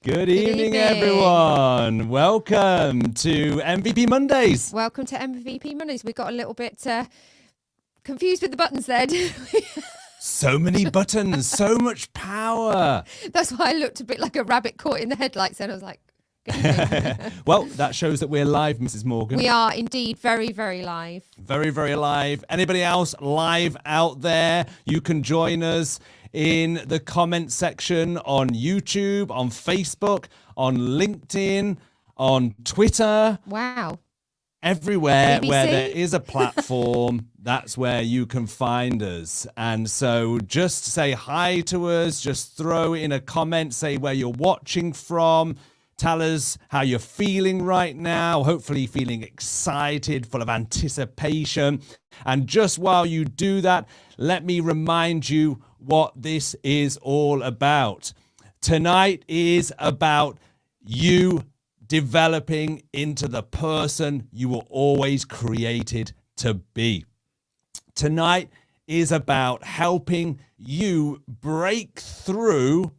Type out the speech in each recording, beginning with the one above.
Good evening, everyone. Welcome to MVP Mondays. Welcome to MVP Mondays. We got a little bit confused with the buttons there, didn't we? So many buttons, so much power. That's why I looked a bit like a rabbit caught in the headlights, and I was like, good evening. Well, that shows that we're live, Mrs. Morgan. We are indeed very, very live. Very, very live. Anybody else live out there? You can join us in the comment section on YouTube, on Facebook, on LinkedIn, on Twitter. Wow. Everywhere BBC? where there is a platform, that's where you can find us. And so just say hi to us, just throw in a comment, say where you're watching from, tell us how you're feeling right now, hopefully feeling excited, full of anticipation. And just while you do that, let me remind you what this is all about. Tonight is about you developing into the person you were always created to be. Tonight is about helping you break through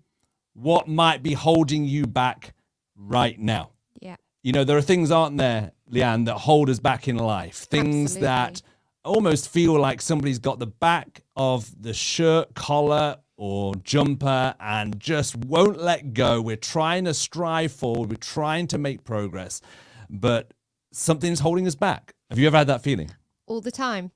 what might be holding you back right now. Yeah. You know, there are things, aren't there, Leanne, that hold us back in life. Things Absolutely. that almost feel like somebody's got the back of the shirt collar or jumper and just won't let go. We're trying to strive forward. We're trying to make progress, but something's holding us back. Have you ever had that feeling? All the time.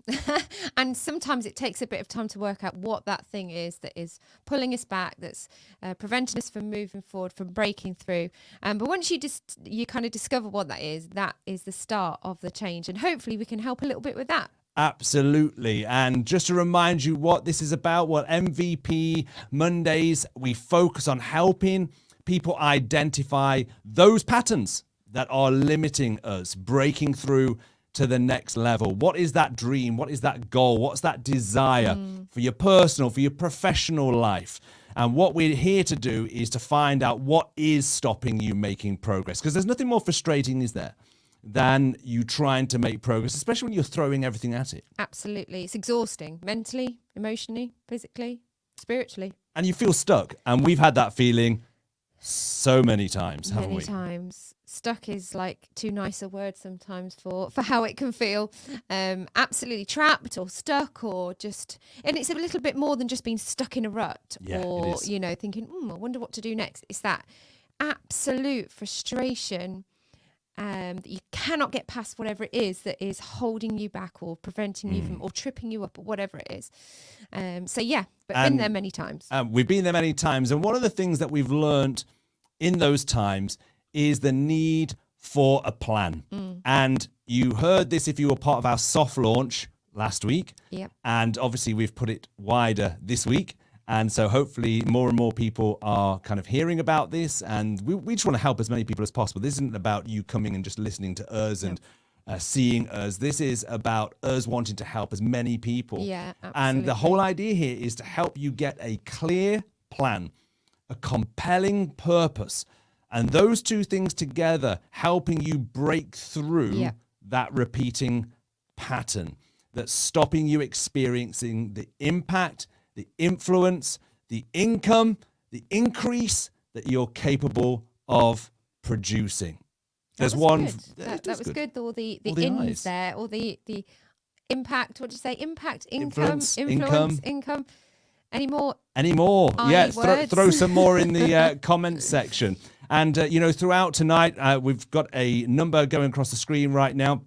And sometimes it takes a bit of time to work out what that thing is that is pulling us back, that's preventing us from moving forward, from breaking through. But once you kind of discover what that is the start of the change. And hopefully we can help a little bit with that. Absolutely. And just to remind you what this is about, what MVP Mondays, we focus on helping people identify those patterns that are limiting us, breaking through to the next level. What is that dream? What is that goal? What's that desire for your personal, for your professional life? And what we're here to do is to find out what is stopping you making progress. Because there's nothing more frustrating, is there, than you trying to make progress, especially when you're throwing everything at it. Absolutely. It's exhausting, mentally, emotionally, physically, spiritually. And you feel stuck. And we've had that feeling so many times, haven't we? Many times. Stuck is like too nice a word sometimes for how it can feel. Absolutely trapped or stuck or just, and it's a little bit more than just being stuck in a rut or, you know, thinking, I wonder what to do next. It's that absolute frustration that you cannot get past whatever it is that is holding you back or preventing you from, or tripping you up or whatever it is. But been there many times. We've been there many times. And one of the things that we've learned in those times is the need for a plan. And you heard this if you were part of our soft launch last week. Yep. And obviously we've put it wider this week. And so hopefully more and more people are kind of hearing about this. And we just want to help as many people as possible. This isn't about you coming and just listening to us and seeing us. This is about us wanting to help as many people. Yeah, absolutely. And the whole idea here is to help you get a clear plan, a compelling purpose. And those two things together helping you break through that repeating pattern that's stopping you experiencing the impact, the influence, the income, the increase that you're capable of producing. There's one. That was good. All the All the ins eyes. there, all the impact. What did you say? Impact, Influence, income. Any more? Yeah, words? throw some more in the comment section. And, throughout tonight, we've got a number going across the screen right now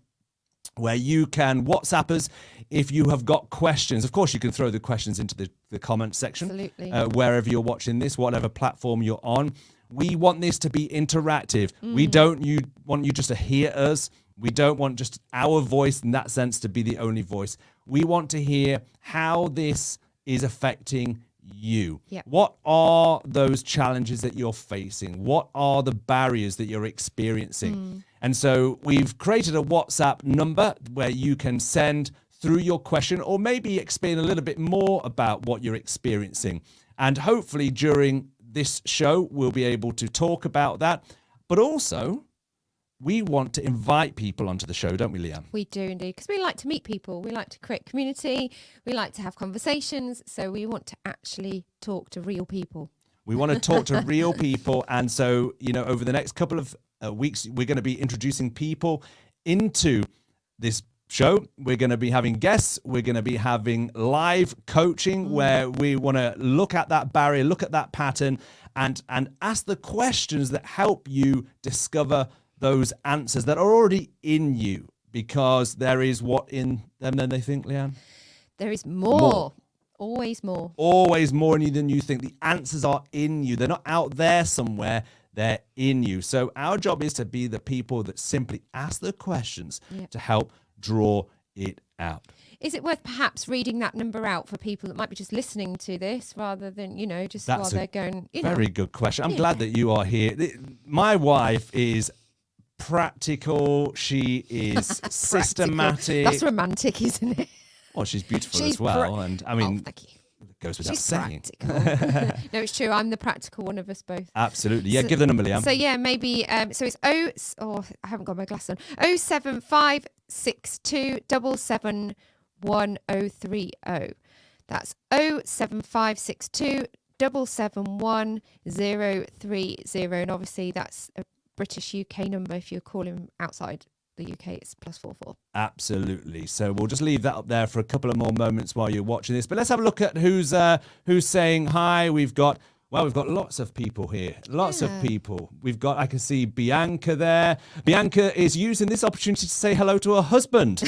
where you can WhatsApp us if you have got questions. Of course, you can throw the questions into the comment section. Absolutely. Wherever you're watching this, whatever platform you're on. We want this to be interactive. We don't want you just to hear us. We don't want just our voice in that sense to be the only voice. We want to hear how this is affecting you. Yep. What are those challenges that you're facing? What are the barriers that you're experiencing? And so we've created a WhatsApp number where you can send through your question or maybe explain a little bit more about what you're experiencing. And hopefully during this show, we'll be able to talk about that. But also, we want to invite people onto the show, don't we, Leanne? We do indeed, because we like to meet people. We like to create community. We like to have conversations. So we want to actually talk to real people. We want to talk to real people. And so, over the next couple of weeks, we're going to be introducing people into this show. We're going to be having guests. We're going to be having live coaching where we want to look at that barrier, look at that pattern, and ask the questions that help you discover those answers that are already in you, because there is what in them than they think, Leanne? There is more. Always more. Always more in you than you think. The answers are in you. They're not out there somewhere. They're in you. So our job is to be the people that simply ask the questions to help draw it out. Is it worth perhaps reading that number out for people that might be just listening to this rather than, just while they're going? Very good question. I'm glad that you are here. My wife is practical. She is systematic. That's romantic, isn't it? Well, she's beautiful as well. And I mean, thank you. It goes without She's saying. practical. No, it's true. I'm the practical one of us both. Absolutely. Yeah, give the number, Leanne. So yeah, maybe. So it's I haven't got my glass on. 07562 771 That's 07562 771 And obviously that's a British UK number. If you're calling outside the UK, it's +44. Absolutely. So we'll just leave that up there for a couple of more moments while you're watching this. But let's have a look at who's saying hi. We've got lots of people here. Lots of people. I can see Bianca there. Bianca is using this opportunity to say hello to her husband,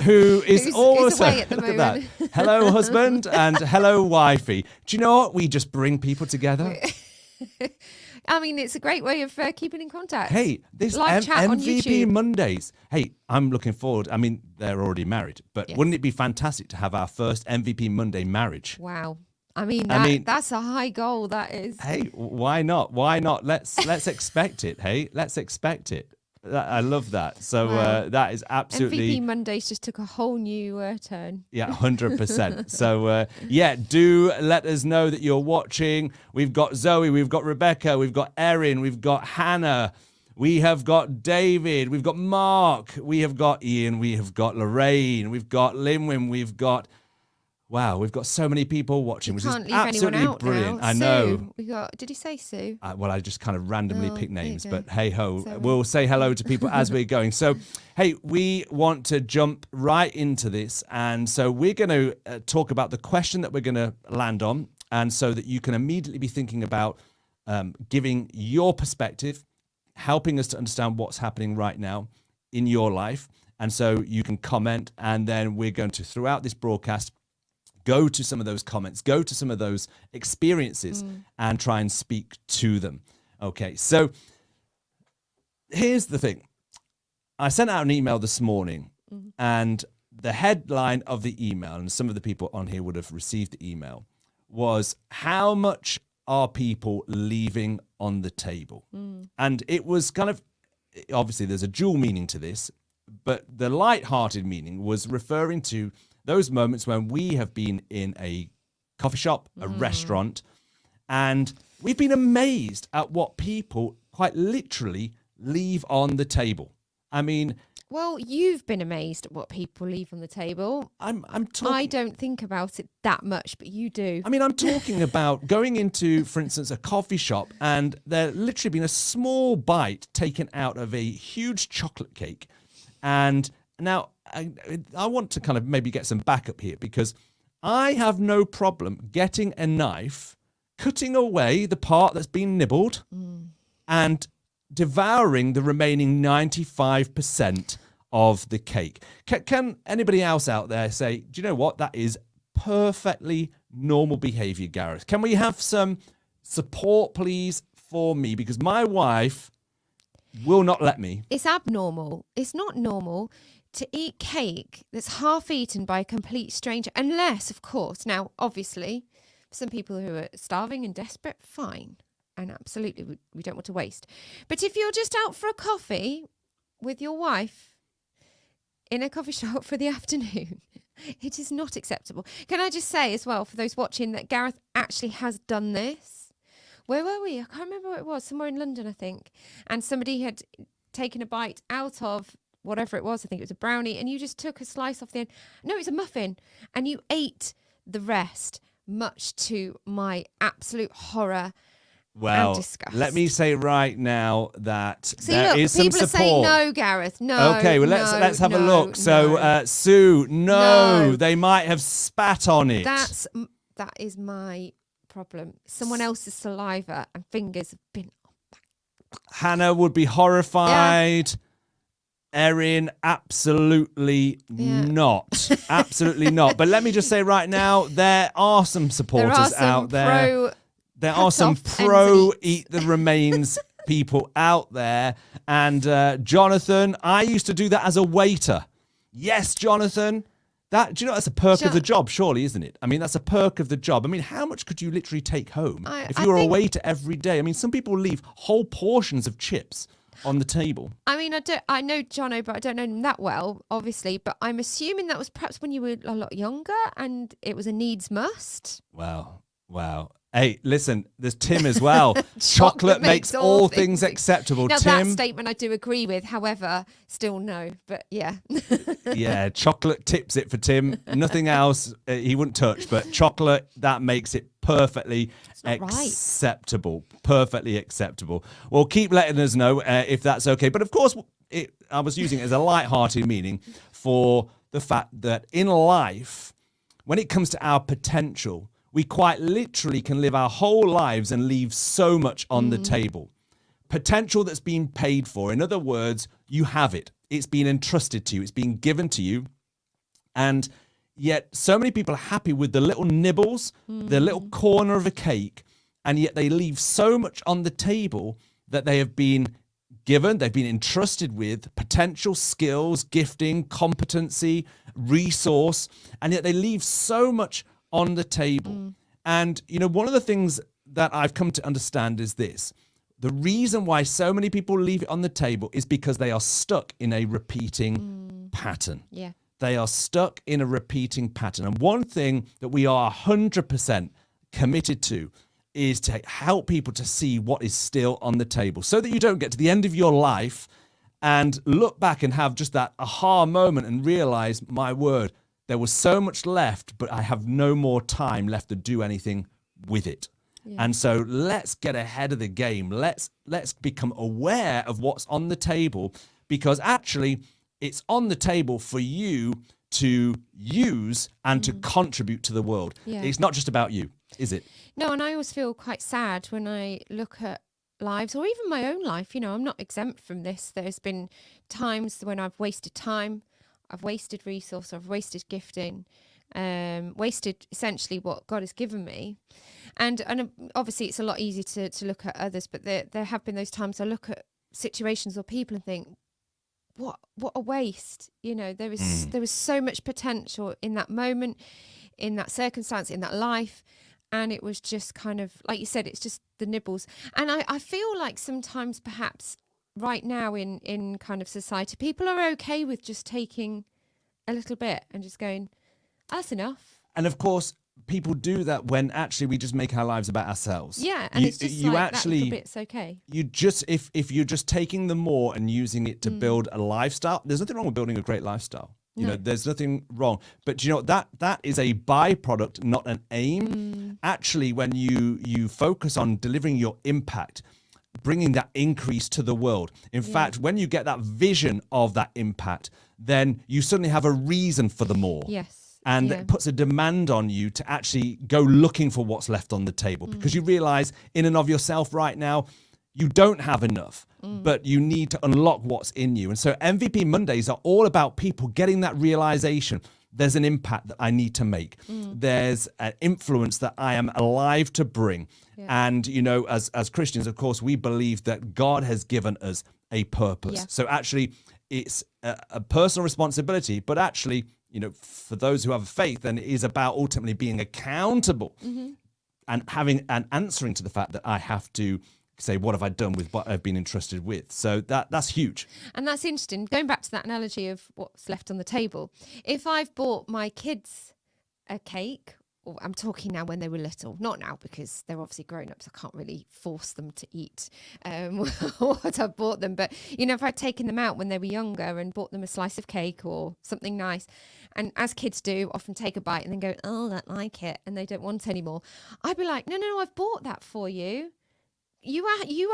who is also away at the moment. At that. Hello, husband, and hello, wifey. Do you know what? We just bring people together. I mean, it's a great way of keeping in contact. Hey, this live chat on MVP YouTube. Mondays. Hey, I'm looking forward. I mean, they're already married, but wouldn't it be fantastic to have our first MVP Monday marriage? Wow. I mean, that's a high goal, that is. Hey, why not? Why not? Let's expect it. Hey, let's expect it. I love that. So that is absolutely... MVP Mondays just took a whole new turn. Yeah, 100%. So, do let us know that you're watching. We've got Zoe, we've got Rebecca, we've got Erin, we've got Hannah, we have got David, we've got Mark, we have got Ian, we have got Lorraine, we've got Linwin, we've got so many people watching, which is absolutely brilliant. Now. I know. Did you say Sue? I just kind of randomly pick names, but hey ho, Sorry. we'll say hello to people as we're going. So, hey, we want to jump right into this. And so we're going to talk about the question that we're going to land on. And so that you can immediately be thinking about giving your perspective, helping us to understand what's happening right now in your life. And so you can comment, and then we're going to, throughout this broadcast, go to some of those comments, go to some of those experiences and try and speak to them. Okay, so here's the thing. I sent out an email this morning and the headline of the email, and some of the people on here would have received the email, was how much are people leaving on the table? And it was kind of, obviously there's a dual meaning to this, but the light-hearted meaning was referring to those moments when we have been in a coffee shop, a restaurant, and we've been amazed at what people quite literally leave on the table. I mean... Well, you've been amazed at what people leave on the table. I'm talking... I don't think about it that much, but you do. I mean, I'm talking about going into, for instance, a coffee shop, and there literally been a small bite taken out of a huge chocolate cake. And now... I want to kind of maybe get some backup here, because I have no problem getting a knife, cutting away the part that's been nibbled and devouring the remaining 95% of the cake. Can anybody else out there say, do you know what? That is perfectly normal behavior, Gareth. Can we have some support, please, for me? Because my wife will not let me. It's abnormal. It's not normal to eat cake that's half eaten by a complete stranger, unless, of course, now, obviously, for some people who are starving and desperate, fine. And absolutely, we don't want to waste. But if you're just out for a coffee with your wife in a coffee shop for the afternoon, it is not acceptable. Can I just say as well, for those watching, that Gareth actually has done this? Where were we? I can't remember where it was. Somewhere in London, I think. And somebody had taken a bite out of whatever it was. I think it was a brownie. And you just took a slice off the end. No, it was a muffin. And you ate the rest much to my absolute horror Well, and disgust. let me say right now that See, there look, is some people are saying support. no, Gareth. No. Okay, well let's have a look. So Sue, no, they might have spat on it. That is my problem. Someone else's saliva and fingers have been. Hannah would be horrified. Erin, absolutely not. Absolutely not. But let me just say right now, there are some supporters out there. There are some pro eat the remains people out there. And Jonathan, I used to do that as a waiter. Yes, Jonathan. Do you know that's a perk of the job, surely, isn't it? I mean, that's a perk of the job. I mean, how much could you literally take home if you were a waiter every day? I mean, some people leave whole portions of chips on the table. I mean, I know Jono, but I don't know him that well, obviously. But I'm assuming that was perhaps when you were a lot younger and it was a needs must. Wow. Hey, listen, there's Tim as well. Chocolate makes all things acceptable. Now, Tim, that statement I do agree with. However, still no. But yeah. Yeah, chocolate tips it for Tim. Nothing else he wouldn't touch. But chocolate, that makes it perfectly acceptable. Right. Perfectly acceptable. Well, keep letting us know if that's okay. But of course, I was using it as a light-hearted meaning for the fact that in life, when it comes to our potential, we quite literally can live our whole lives and leave so much on the table. Potential that's been paid for. In other words, you have it. It's been entrusted to you. It's been given to you. And yet so many people are happy with the little nibbles, the little corner of a cake, and yet they leave so much on the table that they have been given, they've been entrusted with potential skills, gifting, competency, resource, and yet they leave so much on the table. And, you know, one of the things that I've come to understand is this. The reason why so many people leave it on the table is because they are stuck in a repeating pattern. Yeah. They are stuck in a repeating pattern. And one thing that we are 100% committed to is to help people to see what is still on the table so that you don't get to the end of your life and look back and have just that aha moment and realize, my word, there was so much left, but I have no more time left to do anything with it. Yeah. And so let's get ahead of the game. Let's become aware of what's on the table, because actually it's on the table for you to use and to contribute to the world. Yeah. It's not just about you, is it? No, and I always feel quite sad when I look at lives, or even my own life. You know, I'm not exempt from this. There's been times when I've wasted time, I've wasted resource, I've wasted gifting, wasted essentially what God has given me. And obviously it's a lot easier to look at others, but there have been those times I look at situations or people and think, what a waste. You know, there was so much potential in that moment, in that circumstance, in that life. And it was just kind of, like you said, it's just the nibbles. And I feel like sometimes perhaps right now in kind of society, people are okay with just taking a little bit and just going, that's enough. And of course, people do that when actually we just make our lives about ourselves. Yeah, and it's just like actually, that little bit's okay. You just, if you're just taking the more and using it to build a lifestyle, there's nothing wrong with building a great lifestyle. You know, there's nothing wrong. But you know, that is a byproduct, not an aim. Actually, when you focus on delivering your impact, bringing that increase to the world. In fact, when you get that vision of that impact, then you suddenly have a reason for the more. Yes. And it puts a demand on you to actually go looking for what's left on the table, because you realize in and of yourself right now, you don't have enough, but you need to unlock what's in you. And so MVP Mondays are all about people getting that realization. There's an impact that I need to make. There's an influence that I am alive to bring. Yeah. And, you know, as Christians, of course, we believe that God has given us a purpose. Yeah. So actually, it's a personal responsibility, but actually, you know, for those who have faith, then it is about ultimately being accountable and having and answering to the fact that I have to say, what have I done with what I've been entrusted with? So that's huge. And that's interesting. Going back to that analogy of what's left on the table, if I've bought my kids a cake I'm talking now when they were little, not now because they're obviously grown-ups. I can't really force them to eat what I've bought them. But, if I'd taken them out when they were younger and bought them a slice of cake or something nice, and as kids do, often take a bite and then go, oh, I don't like it, and they don't want any more, I'd be like, no, I've bought that for you. You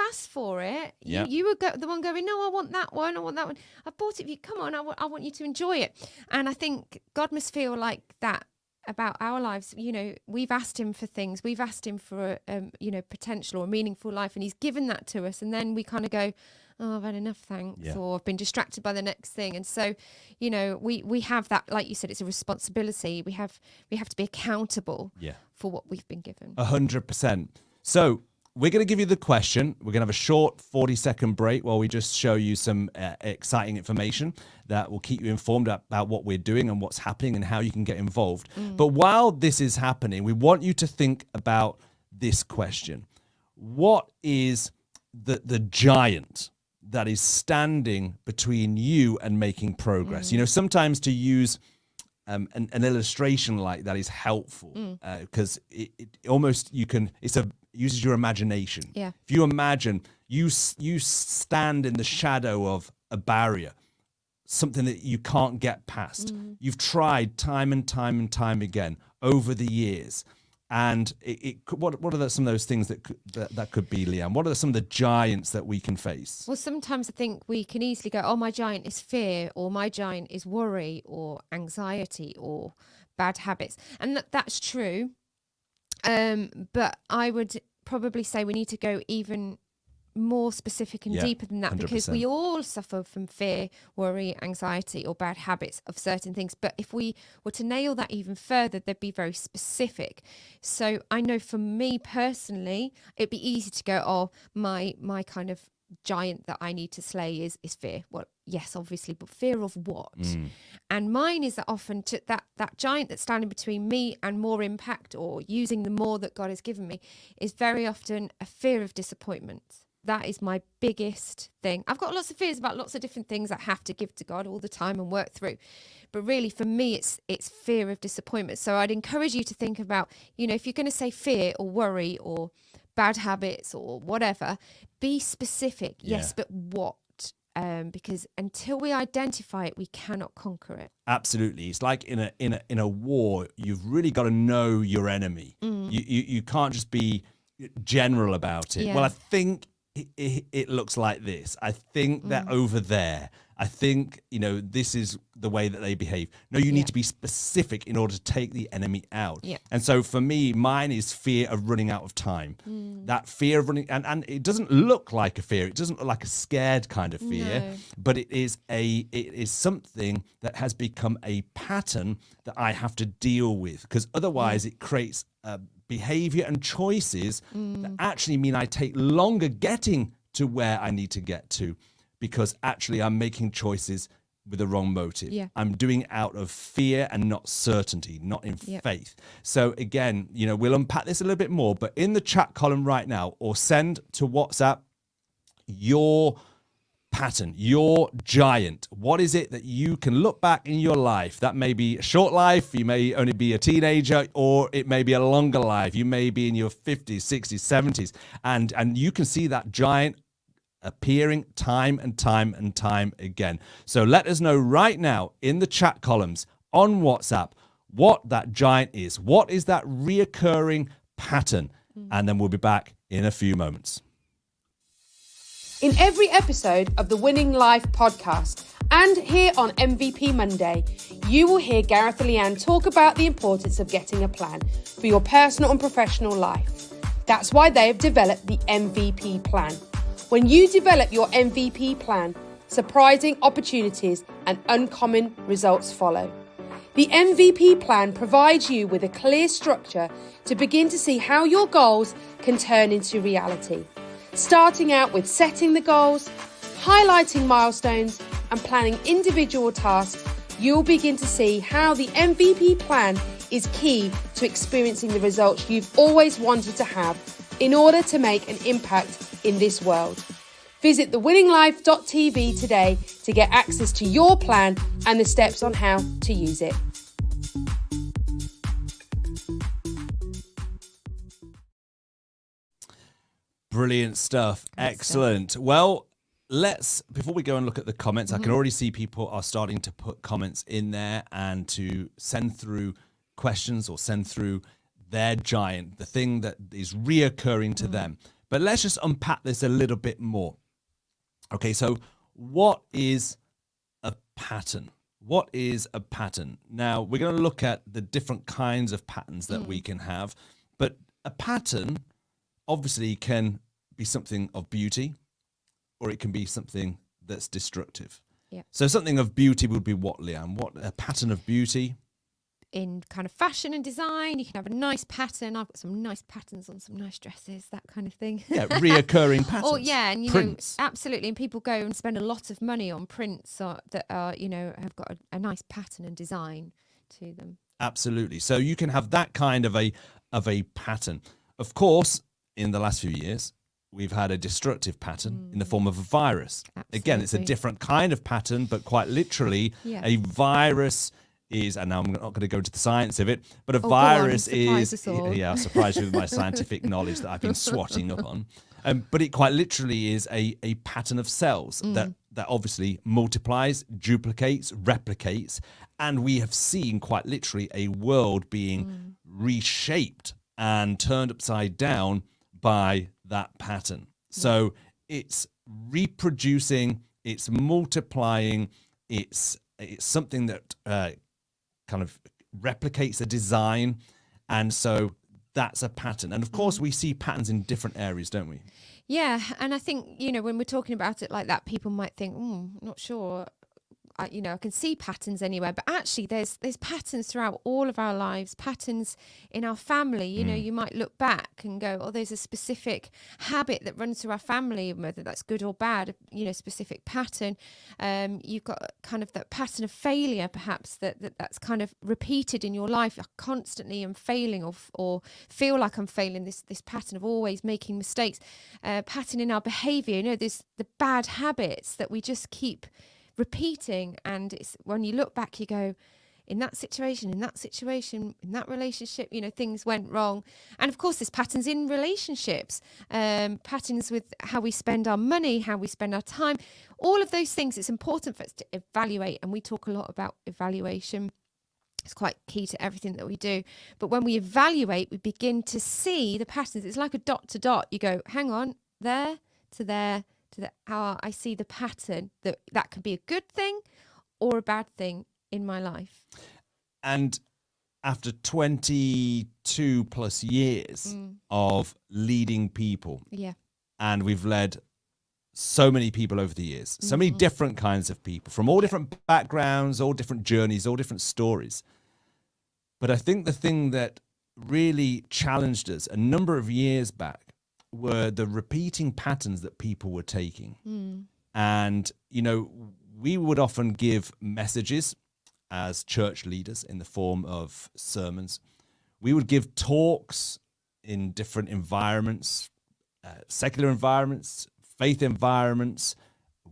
asked for it. Yeah. You were the one going, no, I want that one. I bought it for you. Come on, I want you to enjoy it. And I think God must feel like that about our lives. We've asked him for things. We've asked him for potential or a meaningful life, and he's given that to us. And then we kind of go, oh, I've had enough, thanks, or I've been distracted by the next thing. And so, we have that, like you said, it's a responsibility. We have to be accountable for what we've been given. 100%. So we're going to give you the question. We're going to have a short 40-second break while we just show you some exciting information that will keep you informed about what we're doing and what's happening and how you can get involved. But while this is happening, we want you to think about this question. What is the giant that is standing between you and making progress? Sometimes to use an illustration like that is helpful because it almost uses your imagination. Yeah. If you imagine you stand in the shadow of a barrier, something that you can't get past. You've tried time and time and time again over the years. And what are some of those things that could be, Leanne? What are some of the giants that we can face? Well, sometimes I think we can easily go, oh, my giant is fear, or my giant is worry, or anxiety, or bad habits. And that's true. But I would probably say we need to go even more specific and deeper than that, 100%. because we all suffer from fear, worry, anxiety, or bad habits of certain things. But if we were to nail that even further, they'd be very specific. So I know for me personally, it'd be easy to go, oh, my kind of giant that I need to slay is fear. Well, yes, obviously, but fear of what? And mine is that often that giant that's standing between me and more impact, or using the more that God has given me, is very often a fear of disappointment. That is my biggest thing. I've got lots of fears about lots of different things I have to give to God all the time and work through. But really, for me, it's fear of disappointment. So I'd encourage you to think about, if you're going to say fear or worry or bad habits or whatever, be specific. Yes, but what? Because until we identify it, we cannot conquer it. Absolutely. It's like in a war, you've really got to know your enemy. You can't just be general about it. Well, I think it looks like this. I think they're over there. I think, this is the way that they behave. No, you need to be specific in order to take the enemy out. Yeah. And so for me, mine is fear of running out of time. That fear of running, and it doesn't look like a fear. It doesn't look like a scared kind of fear, but it is something that has become a pattern that I have to deal with, because otherwise it creates behavior and choices that actually mean I take longer getting to where I need to get to, because actually I'm making choices with the wrong motive. Yeah. I'm doing it out of fear and not certainty, not in faith. So again, we'll unpack this a little bit more, but in the chat column right now, or send to WhatsApp your pattern, your giant. What is it that you can look back in your life? That may be a short life, you may only be a teenager, or it may be a longer life. You may be in your 50s, 60s, 70s, and you can see that giant appearing time and time and time again. So let us know right now in the chat columns on WhatsApp what that giant is. What is that reoccurring pattern? And then we'll be back in a few moments. In every episode of the Winning Life podcast and here on MVP Monday, you will hear Gareth and Leanne talk about the importance of getting a plan for your personal and professional life. That's why they have developed the MVP plan. When you develop your MVP plan, surprising opportunities and uncommon results follow. The MVP plan provides you with a clear structure to begin to see how your goals can turn into reality. Starting out with setting the goals, highlighting milestones, and planning individual tasks, you'll begin to see how the MVP plan is key to experiencing the results you've always wanted to have in order to make an impact in this world. Visit thewinninglife.tv today to get access to your plan and the steps on how to use it. Brilliant stuff. Excellent. Well, before we go and look at the comments, I can already see people are starting to put comments in there and to send through questions or send through their giant, the thing that is reoccurring to them. But let's just unpack this a little bit more. Okay, so what is a pattern? What is a pattern? Now, we're going to look at the different kinds of patterns that we can have, but a pattern obviously can be something of beauty, or it can be something that's destructive. Yeah. So something of beauty would be what, Leanne? What a pattern of beauty? In kind of fashion and design, you can have a nice pattern. I've got some nice patterns on some nice dresses, that kind of thing. Yeah, reoccurring patterns. Oh yeah, and prints. absolutely. And people go and spend a lot of money on prints that are, have got a nice pattern and design to them. Absolutely. So you can have that kind of a pattern. Of course, in the last few years, we've had a destructive pattern in the form of a virus. Absolutely. Again, it's a different kind of pattern, but quite literally, a virus is, and now I'm not going to go into the science of it, but a virus is, I'll surprise you with my scientific knowledge that I've been swatting up on. But it quite literally is a pattern of cells that obviously multiplies, duplicates, replicates, and we have seen quite literally a world being reshaped and turned upside down by that pattern. So it's reproducing, it's multiplying, it's something that kind of replicates a design, and so that's a pattern. And of course we see patterns in different areas, don't we? Yeah, and I think when we're talking about it like that, people might think, not sure, I can see patterns anywhere, but actually there's patterns throughout all of our lives, patterns in our family. You might look back and go, oh, there's a specific habit that runs through our family, whether that's good or bad, specific pattern. You've got kind of that pattern of failure, perhaps that's kind of repeated in your life. I constantly am failing or feel like I'm failing, this pattern of always making mistakes, pattern in our behavior. There's the bad habits that we just keep repeating, and it's when you look back you go, in that situation, in that relationship, things went wrong. And of course there's patterns in relationships, patterns with how we spend our money, how we spend our time, all of those things. It's important for us to evaluate, and we talk a lot about evaluation. It's quite key to everything that we do. But when we evaluate, we begin to see the patterns. It's like a dot to dot. You go, hang on, there to there to the, I see the pattern that can be a good thing or a bad thing in my life. And after 22 plus years of leading people, and we've led so many people over the years, so many different kinds of people from all different backgrounds, all different journeys, all different stories. But I think the thing that really challenged us a number of years back were the repeating patterns that people were taking. And, we would often give messages as church leaders in the form of sermons. We would give talks in different environments, secular environments, faith environments,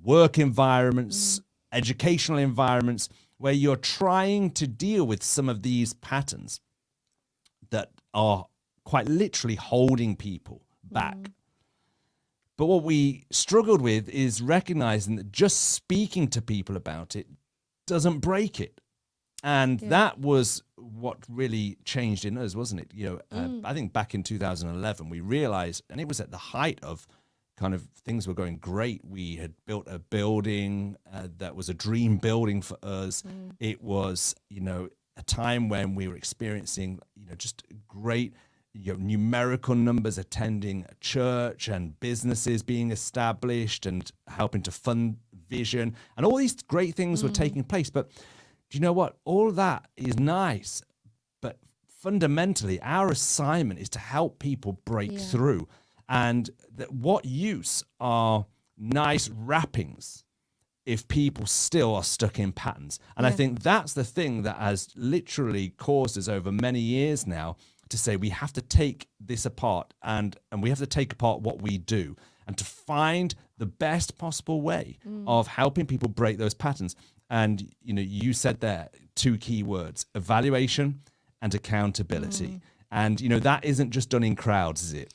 work environments, educational environments, where you're trying to deal with some of these patterns that are quite literally holding people back. But what we struggled with is recognizing that just speaking to people about it doesn't break it. And that was what really changed in us, wasn't it? I think back in 2011, we realized, and it was at the height of kind of things were going great. We had built a building that was a dream building for us. It was, a time when we were experiencing, just great numerical numbers attending a church and businesses being established and helping to fund vision, and all these great things were taking place. But do you know what? All of that is nice, but fundamentally our assignment is to help people break through. And what use are nice wrappings if people still are stuck in patterns? And I think that's the thing that has literally caused us over many years now to say we have to take this apart, and we have to take apart what we do and to find the best possible way of helping people break those patterns. And, you said there two key words: evaluation and accountability. And, that isn't just done in crowds, is it?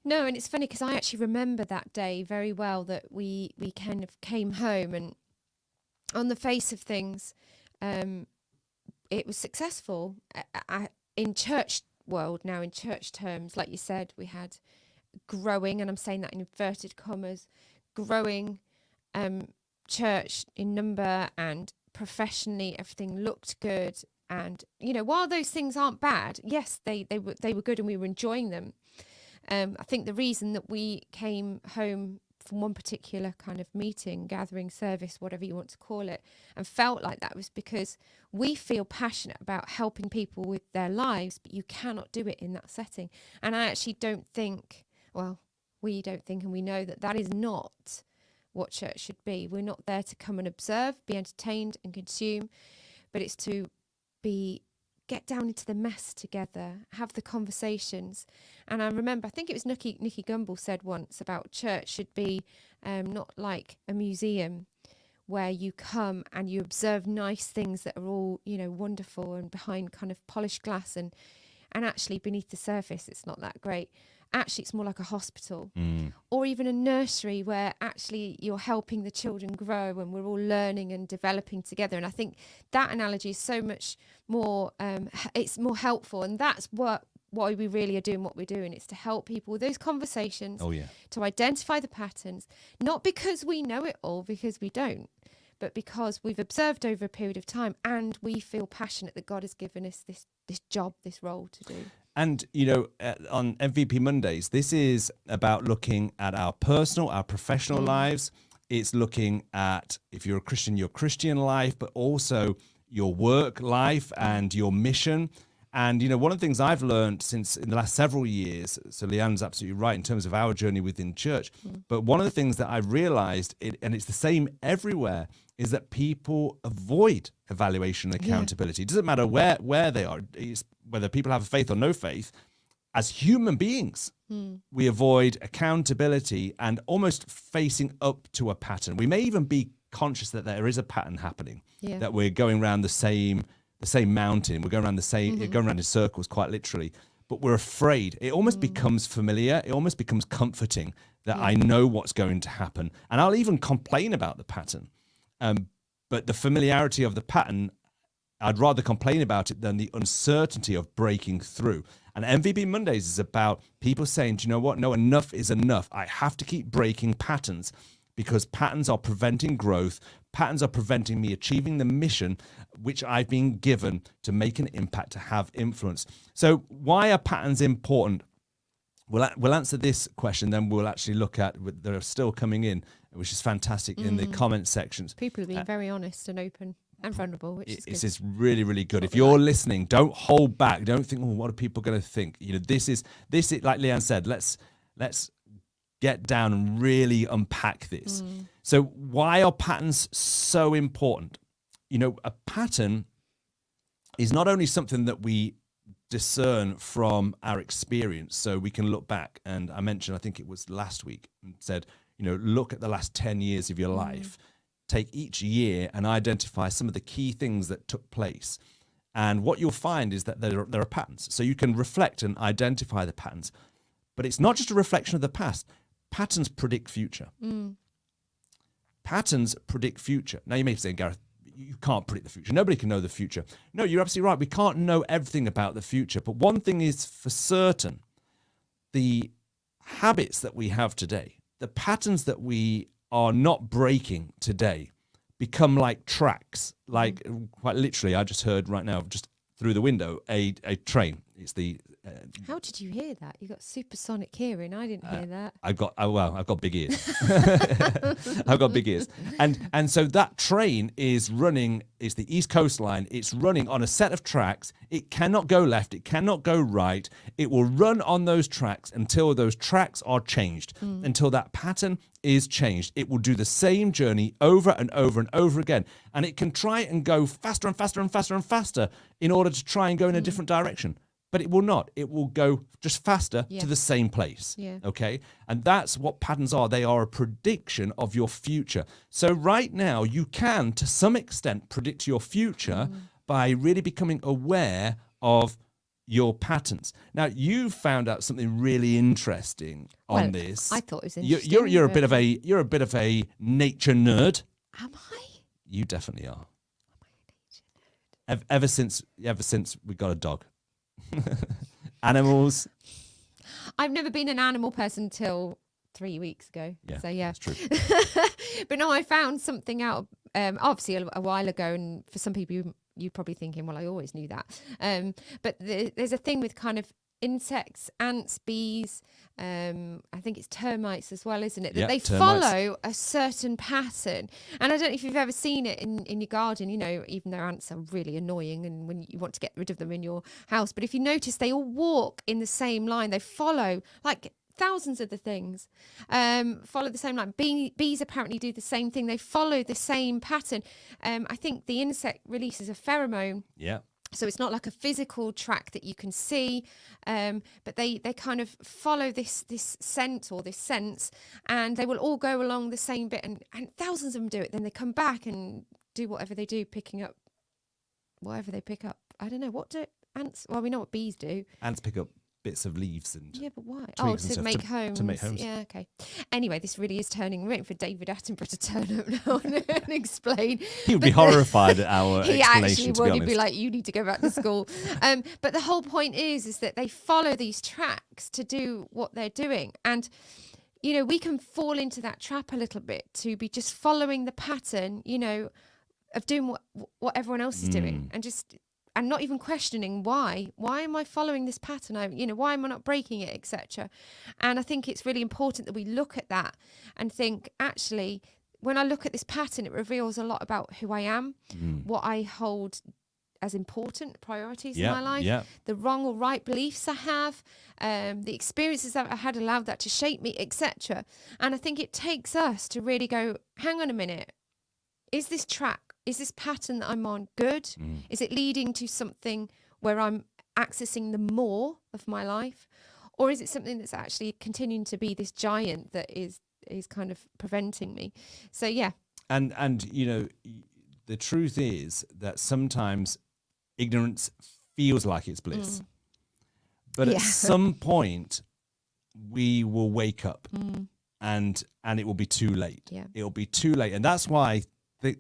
No, and it's funny because I actually remember that day very well, that we kind of came home, and on the face of things, it was successful. In church world now, in church terms, like you said, we had growing, and I'm saying that in inverted commas, growing church in number, and professionally everything looked good. And while those things aren't bad, yes, they were good, and we were enjoying them. I think the reason that we came home from one particular kind of meeting, gathering, service, whatever you want to call it, and felt like that, was because we feel passionate about helping people with their lives, but you cannot do it in that setting. And I actually don't think, well, we don't think, and we know that is not what church should be. We're not there to come and observe, be entertained and consume, but it's to get down into the mess together, have the conversations. And I remember, I think it was Nikki Gumbel said once about church should be not like a museum where you come and you observe nice things that are all, wonderful and behind kind of polished glass, and actually beneath the surface it's not that great. Actually, it's more like a hospital, or even a nursery where actually you're helping the children grow, and we're all learning and developing together. And I think that analogy is so much more, it's more helpful. And that's why we really are doing what we're doing. It's to help people with those conversations, to identify the patterns, not because we know it all, because we don't, but because we've observed over a period of time, and we feel passionate that God has given us this job, this role to do. And, on MVP Mondays, this is about looking at our personal, our professional lives. It's looking at, if you're a Christian, your Christian life, but also your work life and your mission. And, one of the things I've learned since in the last several years, so Leanne's absolutely right in terms of our journey within church, but one of the things that I've realized, and it's the same everywhere, is that people avoid evaluation and accountability. It doesn't matter where they are, whether people have faith or no faith. As human beings, we avoid accountability and almost facing up to a pattern. We may even be conscious that there is a pattern happening, that we're going around the same mountain, we're going around going around in circles, quite literally, but we're afraid. It almost becomes familiar, it almost becomes comforting that I know what's going to happen, and I'll even complain about the pattern. But the familiarity of the pattern, I'd rather complain about it than the uncertainty of breaking through. And MVP Mondays is about people saying, do you know what? No, enough is enough. I have to keep breaking patterns, because patterns are preventing growth. Patterns are preventing me achieving the mission which I've been given to make an impact, to have influence. So why are patterns important? We'll answer this question, then we'll actually look at, they're still coming in, which is fantastic, in the comment sections. People have been very honest and open and vulnerable, which is good. This is really, really good. If you're listening, don't hold back. Don't think, what are people going to think? This is like Leanne said, let's get down and really unpack this. So why are patterns so important? A pattern is not only something that we discern from our experience, so we can look back, and I mentioned, I think it was last week, and said, look at the last 10 years of your life, take each year and identify some of the key things that took place. And what you'll find is that there are patterns. So you can reflect and identify the patterns, but it's not just a reflection of the past. Patterns predict future. Patterns predict future. Now you may be saying, Gareth, you can't predict the future. Nobody can know the future. No, you're absolutely right. We can't know everything about the future. But one thing is for certain, the habits that we have today, the patterns that we are not breaking today, become like tracks. Like quite literally, I just heard right now, just through the window, a train. It's the... How did you hear that? You got supersonic hearing. I didn't hear that. I've got big ears. I've got big ears. And so that train is running, it's the East Coast Line. It's running on a set of tracks. It cannot go left. It cannot go right. It will run on those tracks until those tracks are changed, until that pattern is changed. It will do the same journey over and over and over again. And it can try and go faster and faster and faster and faster in order to try and go in a different direction. But it will not. It will go just faster to the same place. Okay? And that's what patterns are. They are a prediction of your future. So right now, you can, to some extent, predict your future by really becoming aware of your patterns. Now, you found out something really interesting on this. I thought it was interesting. You're a bit of a nature nerd. Am I? You definitely are. Ever since we got a dog. Animals. I've never been an animal person until 3 weeks ago. Yeah, so yeah, that's true. But no, I found something out obviously a while ago, and for some people you're probably thinking, well, I always knew that. But there's a thing with kind of insects, ants, bees, I think it's termites as well, isn't it? That they termites. follow a certain pattern. And I don't know if you've ever seen it in your garden, even though ants are really annoying and when you want to get rid of them in your house. But if you notice, they all walk in the same line. They follow like thousands of the things, follow the same line. Bees apparently do the same thing. They follow the same pattern. I think the insect releases a pheromone. Yeah. So it's not like a physical track that you can see, but they kind of follow this scent or this sense, and they will all go along the same bit, and thousands of them do it. Then they come back and do whatever they do, picking up whatever they pick up. I don't know, what do ants, well, we know what bees do. Ants pick up bits of leaves and but why? twigs and To stuff make homes. To make homes. Yeah, okay. Anyway, this really is turning. We're waiting for David Attenborough to turn up now and explain. He would be horrified at our He explanation, actually to would. be He'd be honest. like, you need to go back to school. But the whole point is that they follow these tracks to do what they're doing. And, we can fall into that trap a little bit, to be just following the pattern, of doing what everyone else is doing, and not even questioning why am I following this pattern? Why am I not breaking it, etc. And I think it's really important that we look at that and think, actually, when I look at this pattern, it reveals a lot about who I am, what I hold as important priorities in my life, the wrong or right beliefs I have, the experiences that I had allowed that to shape me, etc. And I think it takes us to really go, hang on a minute, is this pattern that I'm on good? Is it leading to something where I'm accessing the more of my life? Or is it something that's actually continuing to be this giant that is kind of preventing me? So, yeah. And the truth is that sometimes ignorance feels like it's bliss. But at some point, we will wake up and it will be too late. Yeah. It'll be too late. And that's why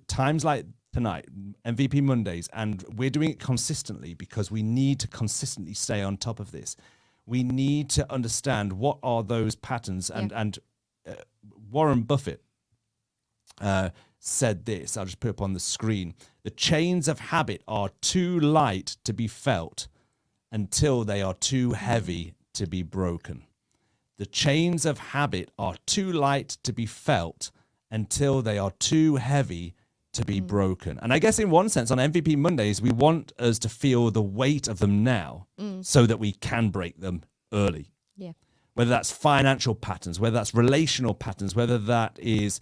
times like tonight, MVP Mondays, and we're doing it consistently because we need to consistently stay on top of this. We need to understand what are those patterns. And Warren Buffett said this, I'll just put it up on the screen. The chains of habit are too light to be felt until they are too heavy to be broken. The chains of habit are too light to be felt until they are too heavy to be broken. And I guess in one sense, on MVP Mondays, we want us to feel the weight of them now so that we can break them early. Yeah. Whether that's financial patterns, whether that's relational patterns, whether that is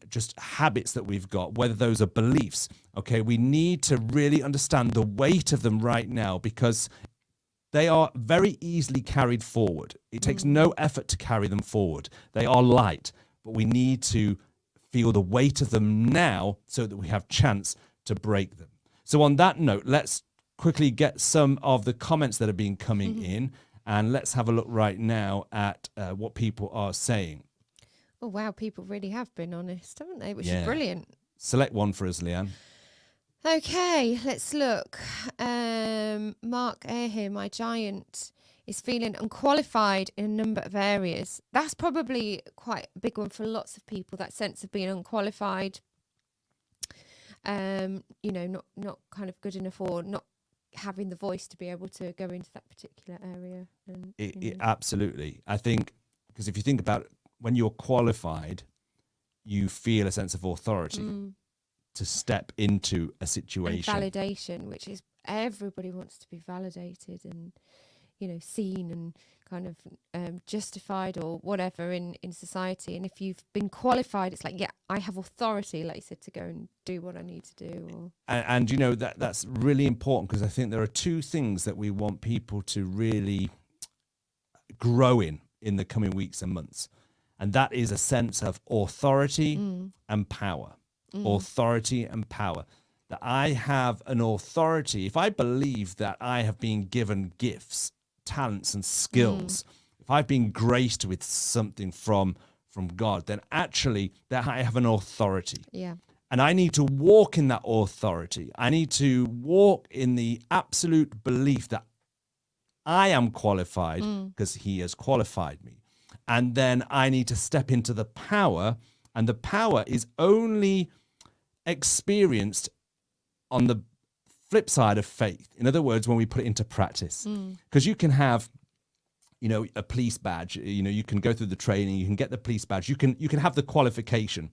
just habits that we've got, whether those are beliefs. Okay, we need to really understand the weight of them right now because they are very easily carried forward. It takes no effort to carry them forward. They are light, but we need to feel the weight of them now so that we have chance to break them. So on that note, let's quickly get some of the comments that have been coming in, and let's have a look right now at what people are saying. Oh, wow. People really have been honest, haven't they? Which is brilliant. Select one for us, Leanne. Okay, let's look. Mark Air, my giant, is feeling unqualified in a number of areas. That's probably quite a big one for lots of people, that sense of being unqualified, not kind of good enough, or not having the voice to be able to go into that particular area. And Absolutely. I think, because if you think about it, when you're qualified, you feel a sense of authority to step into a situation. And validation, which is everybody wants to be validated and, seen and kind of justified or whatever in society. And if you've been qualified, it's like, yeah, I have authority, like you said, to go and do what I need to do. Or and that's really important, because I think there are two things that we want people to really grow in the coming weeks and months. And that is a sense of authority and power. Authority and power. that I have an authority, if I believe that I have been given gifts, talents and skills, if I've been graced with something from God, then actually that I have an authority. Yeah. And I need to walk in that authority. I need to walk in the absolute belief that I am qualified because he has qualified me. And then I need to step into the power, and the power is only experienced on the flip side of faith. In other words, when we put it into practice. Because you can have, a police badge, you can go through the training, you can get the police badge, you can have the qualification,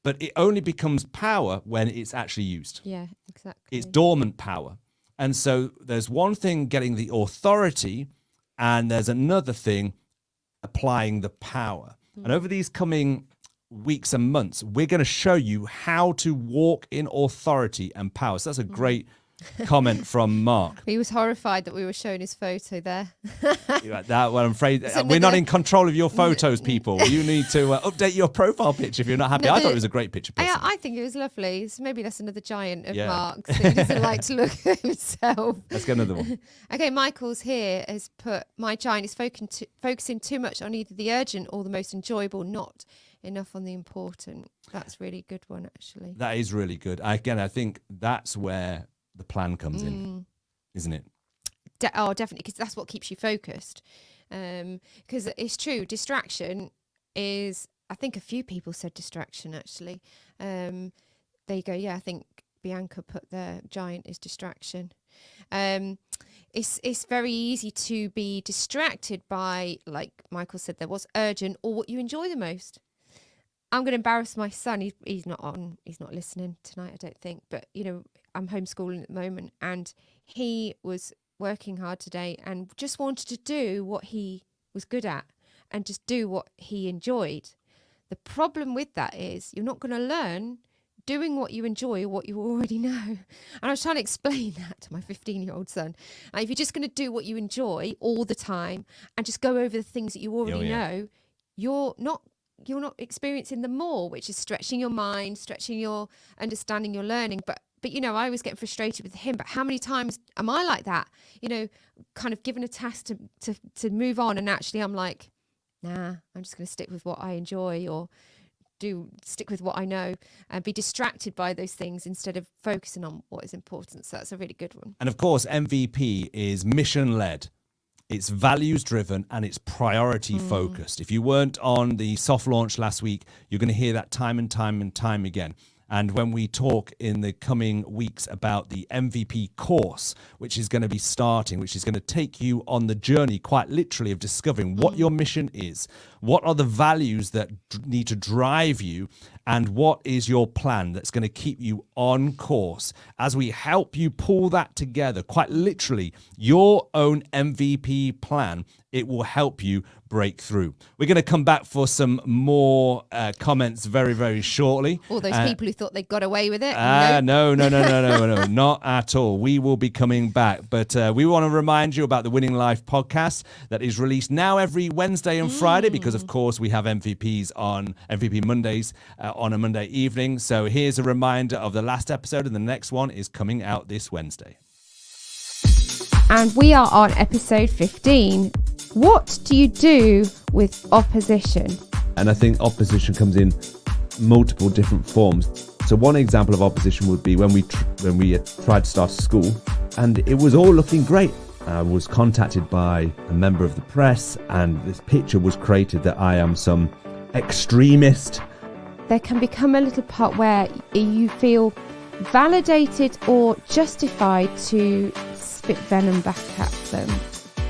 but it only becomes power when it's actually used. Yeah, exactly. It's dormant power. And so there's one thing getting the authority, and there's another thing applying the power. And over these coming weeks and months, we're going to show you how to walk in authority and power. So that's a great comment from Mark. He was horrified that we were showing his photo there. That, well, I'm afraid we're not in control of your photos, people. You need to update your profile picture if you're not happy. I thought it was a great picture. I think it was lovely. So maybe that's another giant of Mark's. He doesn't like to look at himself. Let's get another one. Okay, Michael's here has put, my giant is focusing too much on either the urgent or the most enjoyable, not enough on the important. That's really good one, actually. That is really good. Again, I think that's where the plan comes in, isn't it? Definitely, because that's what keeps you focused. Because it's true, distraction is, I think a few people said distraction, actually. There you go. Yeah, I think Bianca put their giant is distraction. It's very easy to be distracted by, like Michael said, there was urgent or what you enjoy the most. I'm going to embarrass my son. He's not on. He's not listening tonight, I don't think. But, I'm homeschooling at the moment, and he was working hard today and just wanted to do what he was good at and just do what he enjoyed. The problem with that is you're not going to learn doing what you enjoy or what you already know. And I was trying to explain that to my 15-year-old son. And if you're just going to do what you enjoy all the time and just go over the things that you already know, you're not experiencing them more, which is stretching your mind, stretching your understanding, your learning. But I was getting frustrated with him. But how many times am I like that? Kind of given a task to move on, and actually I'm like, nah, I'm just going to stick with what I enjoy, or stick with what I know, and be distracted by those things instead of focusing on what is important. So that's a really good one. And of course, MVP is mission led. It's values driven and it's priority focused. If you weren't on the soft launch last week, you're going to hear that time and time and time again. And when we talk in the coming weeks about the MVP course, which is going to be starting, which is going to take you on the journey, quite literally, of discovering what your mission is, what are the values that need to drive you, and what is your plan that's going to keep you on course. As we help you pull that together, quite literally, your own MVP plan, it will help you break through. We're going to come back for some more comments very, very shortly. All those people who thought they got away with it. No, not at all. We will be coming back. But we want to remind you about the Winning Life podcast that is released now every Wednesday and Friday, because, of course, we have MVPs on MVP Mondays on a Monday evening. So here's a reminder of the last episode, and the next one is coming out this Wednesday. And we are on episode 15. What do you do with opposition? And I think opposition comes in multiple different forms. So one example of opposition would be when we tried to start a school, and it was all looking great. I was contacted by a member of the press, and this picture was created that I am some extremist. There can become a little part where you feel validated or justified to spit venom back at them.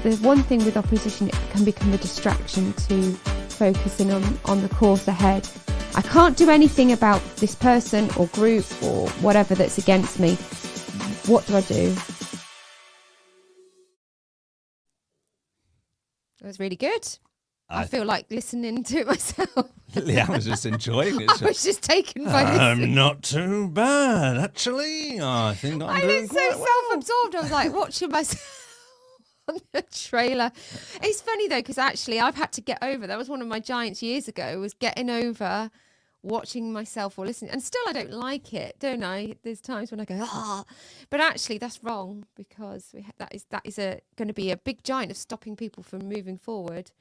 The one thing with opposition, it can become a distraction to focusing on the course ahead. I can't do anything about this person or group or whatever that's against me. What do I do? It was really good. I feel like listening to it myself. Leanne was just enjoying it. I was just taken by this. I'm not too bad, actually. I think I'm doing quite so self-absorbed. I was like watching myself on the trailer. It's funny though, because actually I've had to get over, that was one of my giants years ago, was getting over watching myself or listening, and still I don't like it, don't I? There's times when I go, but actually that's wrong, because that is going to be a big giant of stopping people from moving forward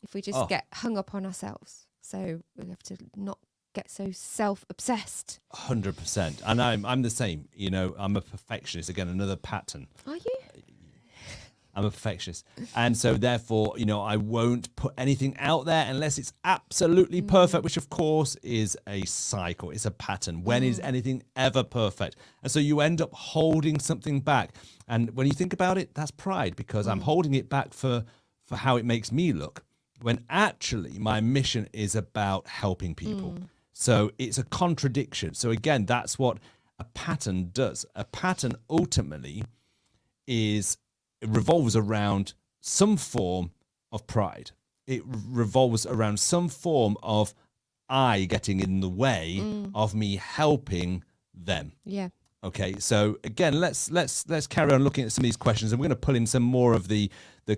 if we just get hung up on ourselves. So we have to not get so self-obsessed. 100%. And I'm the same. You know, I'm a perfectionist. Again, another pattern. Are you? I'm a perfectionist. And so therefore, you know, I won't put anything out there unless it's absolutely perfect, which of course is a cycle. It's a pattern. When is anything ever perfect? And so you end up holding something back. And when you think about it, that's pride, because I'm holding it back for how it makes me look, when actually my mission is about helping people. So it's a contradiction. So again, that's what a pattern does. A pattern ultimately it revolves around some form of pride. It revolves around some form of I getting in the way of me helping them. Yeah. Okay, so again, let's carry on looking at some of these questions, and we're going to pull in some more of the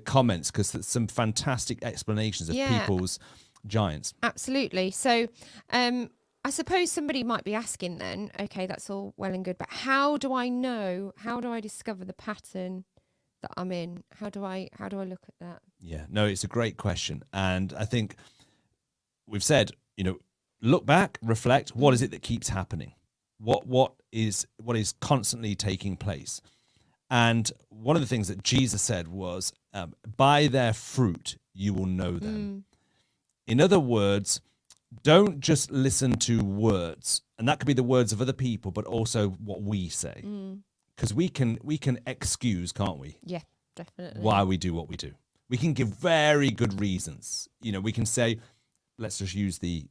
comments, because there's some fantastic explanations of people's giants. Absolutely. So I suppose somebody might be asking then, okay, that's all well and good, but how do I discover the pattern that I'm in? How do I look at that? Yeah, no, it's a great question. And I think we've said, you know, look back, reflect, what is it that keeps happening? What is constantly taking place? And one of the things that Jesus said was, by their fruit you will know them. In other words, don't just listen to words, and that could be the words of other people, but also what we say. Because we can excuse, can't we? Yeah, definitely. Why we do what we do. We can give very good reasons. You know, we can say, let's just use the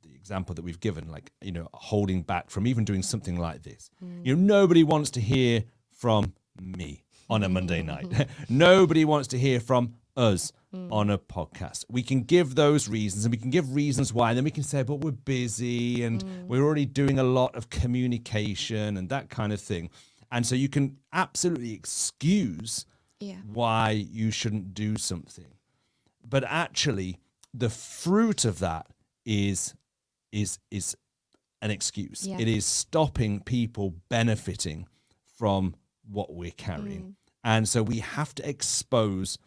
example that we've given, like, you know, holding back from even doing something like this. You know, nobody wants to hear from me on a Monday night. Nobody wants to hear from us on a podcast. We can give those reasons, and we can give reasons why, and then we can say, but we're busy and we're already doing a lot of communication and that kind of thing. And so you can absolutely excuse why you shouldn't do something. But actually, the fruit of that is an excuse. Yeah. It is stopping people benefiting from what we're carrying. And so we have to expose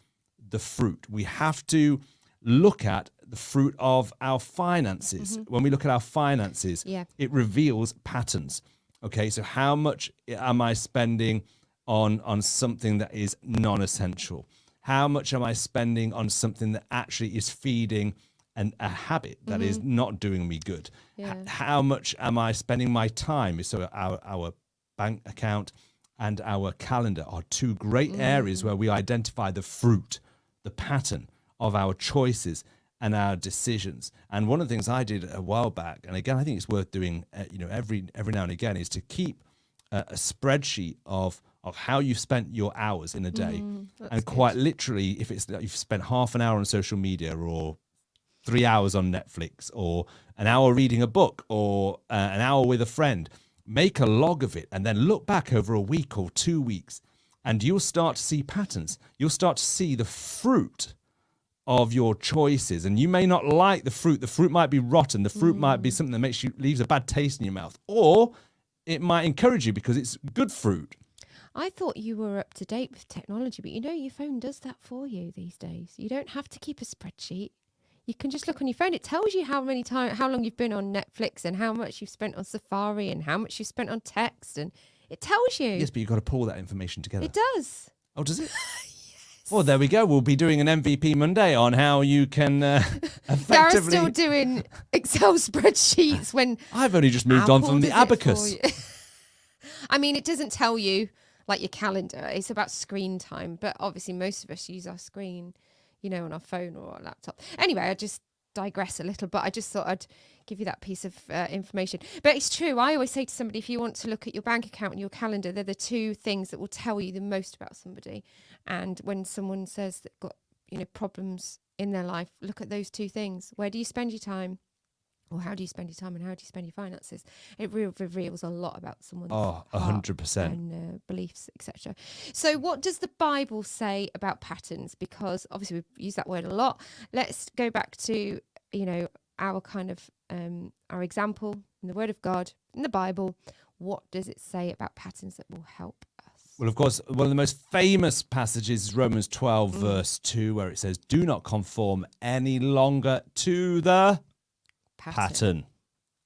the fruit. We have to look at the fruit of our finances. When we look at our finances, it reveals patterns. Okay, so how much am I spending on something that is non-essential? How much am I spending on something that actually is feeding a habit that is not doing me good? How much am I spending my time? So our bank account and our calendar are two great areas where we identify the fruit, the pattern of our choices and our decisions. And one of the things I did a while back, and again, I think it's worth doing, you know, every now and again, is to keep a spreadsheet of how you've spent your hours in a day. And quite literally, if it's you've spent half an hour on social media, or 3 hours on Netflix, or an hour reading a book, or an hour with a friend, make a log of it and then look back over a week or 2 weeks, and you'll start to see patterns. You'll start to see the fruit of your choices. And you may not like the fruit. The fruit might be rotten. The fruit might be something that leaves a bad taste in your mouth, or it might encourage you because it's good fruit. I thought you were up to date with technology, but you know, your phone does that for you these days. You don't have to keep a spreadsheet. You can just look on your phone. It tells you how long you've been on Netflix, and how much you've spent on Safari, and how much you've spent on text, and it tells you. Yes, but you've got to pull that information together. It does. Oh, does it? Yes. Well, there we go. We'll be doing an MVP Monday on how you can effectively... Gareth's still doing Excel spreadsheets when... I've only just moved on from the abacus. I mean, it doesn't tell you, like, your calendar. It's about screen time. But obviously, most of us use our screen, you know, on our phone or our laptop. Anyway, I just digress a little, but I just thought I'd give you that piece of information. But it's true. I always say to somebody, if you want to look at your bank account and your calendar, they're the two things that will tell you the most about somebody. And when someone says they've got, you know, problems in their life, look at those two things. Where do you spend your time? Or how do you spend your time, and how do you spend your finances? It reveals a lot about someone's 100%. and beliefs, etc. So what does the Bible say about patterns? Because obviously we've used that word a lot. Let's go back to, you know, our kind of our example in the Word of God, in the Bible, what does it say about patterns that will help us? Well, of course, one of the most famous passages is Romans 12, verse 2, where it says, do not conform any longer to the pattern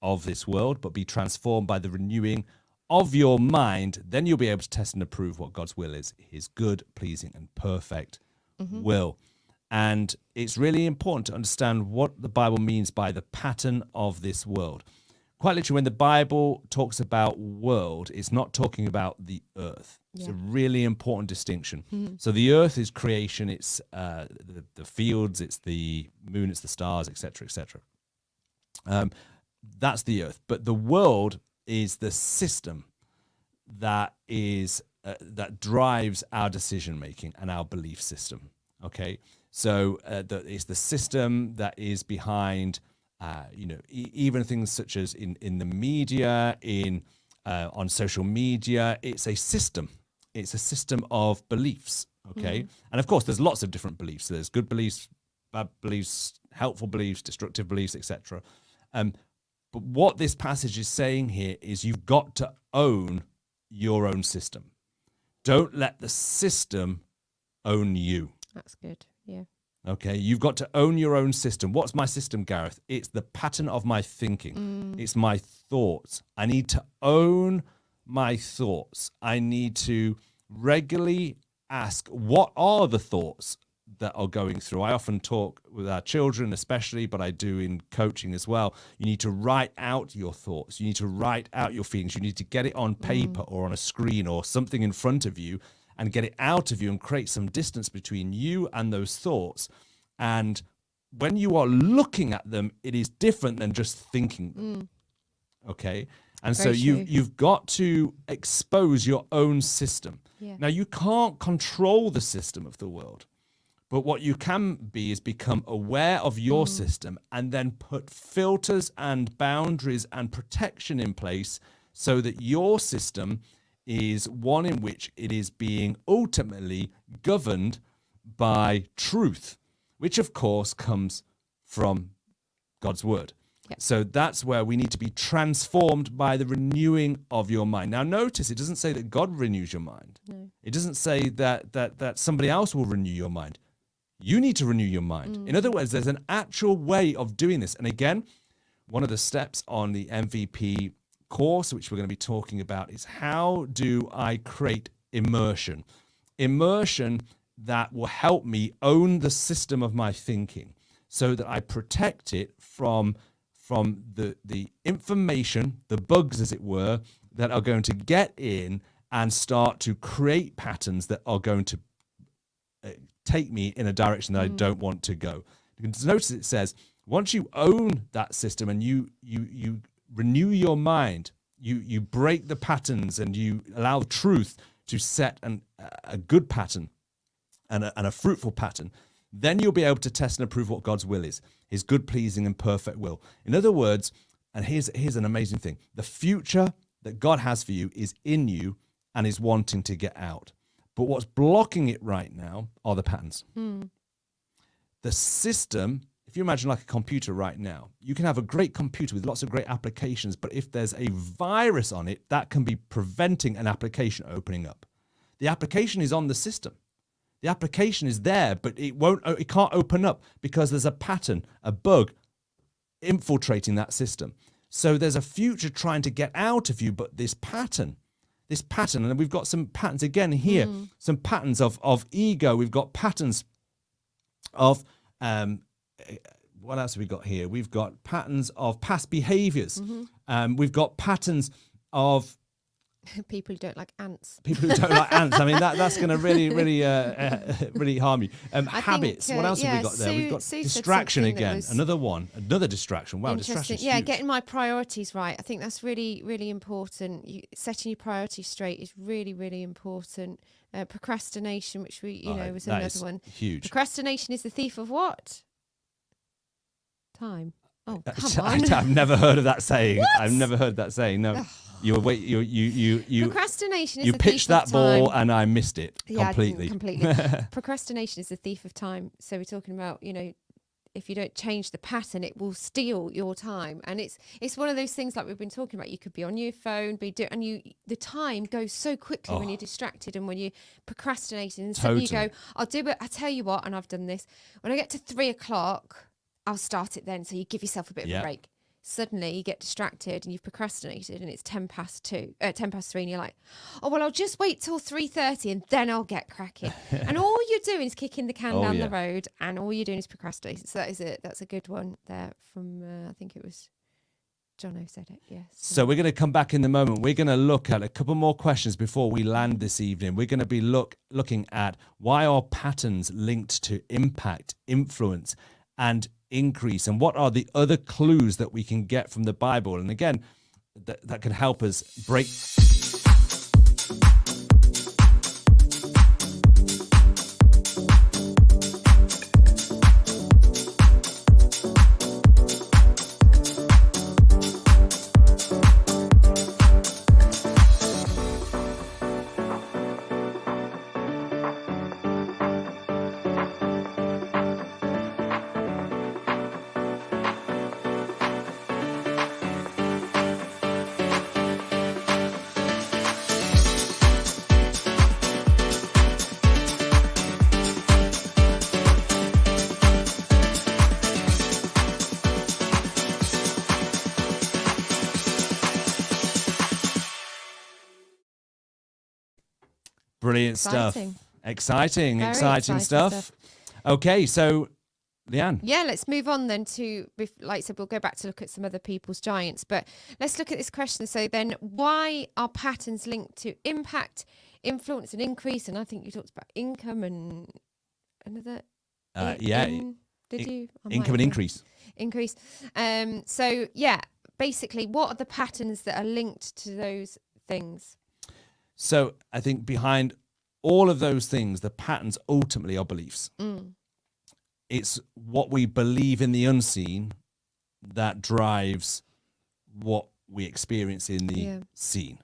of this world, but be transformed by the renewing of your mind. Then you'll be able to test and approve what God's will is, his good, pleasing, and perfect will. And it's really important to understand what the Bible means by the pattern of this world. Quite literally, when the Bible talks about world, it's not talking about the earth. It's a really important distinction. So the earth is creation. It's the fields, it's the moon, it's the stars, etc., etc. That's the earth. But the world is the system that is that drives our decision making and our belief system. Okay, so it's the system that is behind, even things such as in the media, on social media. It's a system. It's a system of beliefs. Okay, and of course, there's lots of different beliefs. So there's good beliefs, bad beliefs, helpful beliefs, destructive beliefs, etc. But what this passage is saying here is you've got to own your own system. Don't let the system own you. That's good. Yeah. Okay, you've got to own your own system. What's my system, Gareth? It's the pattern of my thinking. It's my thoughts. I need to own my thoughts. I need to regularly ask, what are the thoughts that are going through? I often talk with our children especially, but I do in coaching as well. You need to write out your thoughts. You need to write out your feelings. You need to get it on paper or on a screen or something in front of you and get it out of you and create some distance between you and those thoughts. And when you are looking at them, it is different than just thinking them. Okay? And Very so true. you've got to expose your own system. Yeah. Now, you can't control the system of the world. But what you can be is become aware of your system and then put filters and boundaries and protection in place so that your system is one in which it is being ultimately governed by truth, which of course comes from God's word. Yep. So that's where we need to be transformed by the renewing of your mind. Now, notice it doesn't say that God renews your mind. No. It doesn't say that somebody else will renew your mind. You need to renew your mind. In other words, there's an actual way of doing this. And again, one of the steps on the MVP course, which we're going to be talking about, is how do I create immersion? Immersion that will help me own the system of my thinking so that I protect it from the information, the bugs, as it were, that are going to get in and start to create patterns that are going to take me in a direction that I don't want to go. You can notice it says, once you own that system and you renew your mind, you break the patterns and you allow truth to set a good pattern and a fruitful pattern, then you'll be able to test and approve what God's will is, his good, pleasing, and perfect will. In other words, and here's an amazing thing, the future that God has for you is in you and is wanting to get out. But what's blocking it right now are the patterns. The system, if you imagine like a computer right now, you can have a great computer with lots of great applications, but if there's a virus on it, that can be preventing an application opening up. The application is on the system. The application is there, but it can't open up because there's a pattern, a bug infiltrating that system. So there's a future trying to get out of you, but this pattern, and we've got some patterns again here, some patterns of ego. We've got patterns of, what else have we got here? We've got patterns of past behaviors. We've got patterns of People who don't like ants. people who don't like ants. I mean, that's going to really harm you. Habits. What else have we got there? We've got Sue said distraction something that again. was Another distraction. Wow, interesting. distraction. Yeah, getting my priorities right. I think that's really, really important. Setting your priorities straight is really, really important. Procrastination, which was another one. Huge. Procrastination is the thief of what? Time. Oh, come on. I've never heard of that saying. What? I've never heard that saying. No. You Procrastination is you the pitched thief of that ball time. and I missed it Yeah, I didn't completely. completely. Procrastination is the thief of time. So we're talking about, if you don't change the pattern, it will steal your time. And it's one of those things like we've been talking about. You could be on your phone, the time goes so quickly when you're distracted and when you're procrastinating. And suddenly you go, I'll do it. I tell you what, and I've done this. When I get to 3 o'clock, I'll start it then. So you give yourself a bit of a break. Suddenly you get distracted and you've procrastinated and it's 10 past 3 and you're like, oh, well, I'll just wait till 3:30 and then I'll get cracking. And all you're doing is kicking the can down the road and all you're doing is procrastinating. So that's a good one there from, I think it was Jono said it, yes. So we're going to come back in the moment. We're going to look at a couple more questions before we land this evening. We're going to be looking at why are patterns linked to impact, influence, and increase, and what are the other clues that we can get from the Bible, and again that can help us break brilliant stuff. Exciting stuff. Okay, so Leanne. Yeah, let's move on then to, like I said, we'll go back to look at some other people's giants, but let's look at this question. So then, why are patterns linked to impact, influence, and increase? And I think you talked about income and another. Did you? Income and increase. Increase. So yeah, basically, what are the patterns that are linked to those things? So I think behind all of those things, the patterns ultimately are beliefs. It's what we believe in the unseen that drives what we experience in the seen.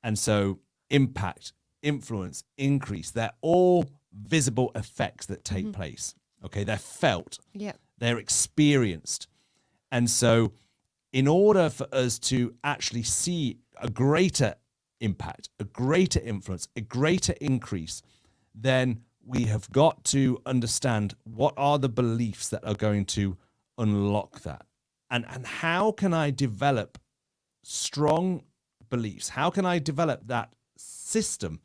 And so impact, influence, increase, they're all visible effects that take place. Okay, they're felt. Yeah. They're experienced. And so in order for us to actually see a greater impact, a greater influence, a greater increase, then we have got to understand what are the beliefs that are going to unlock that. And how can I develop strong beliefs? How can I develop that system?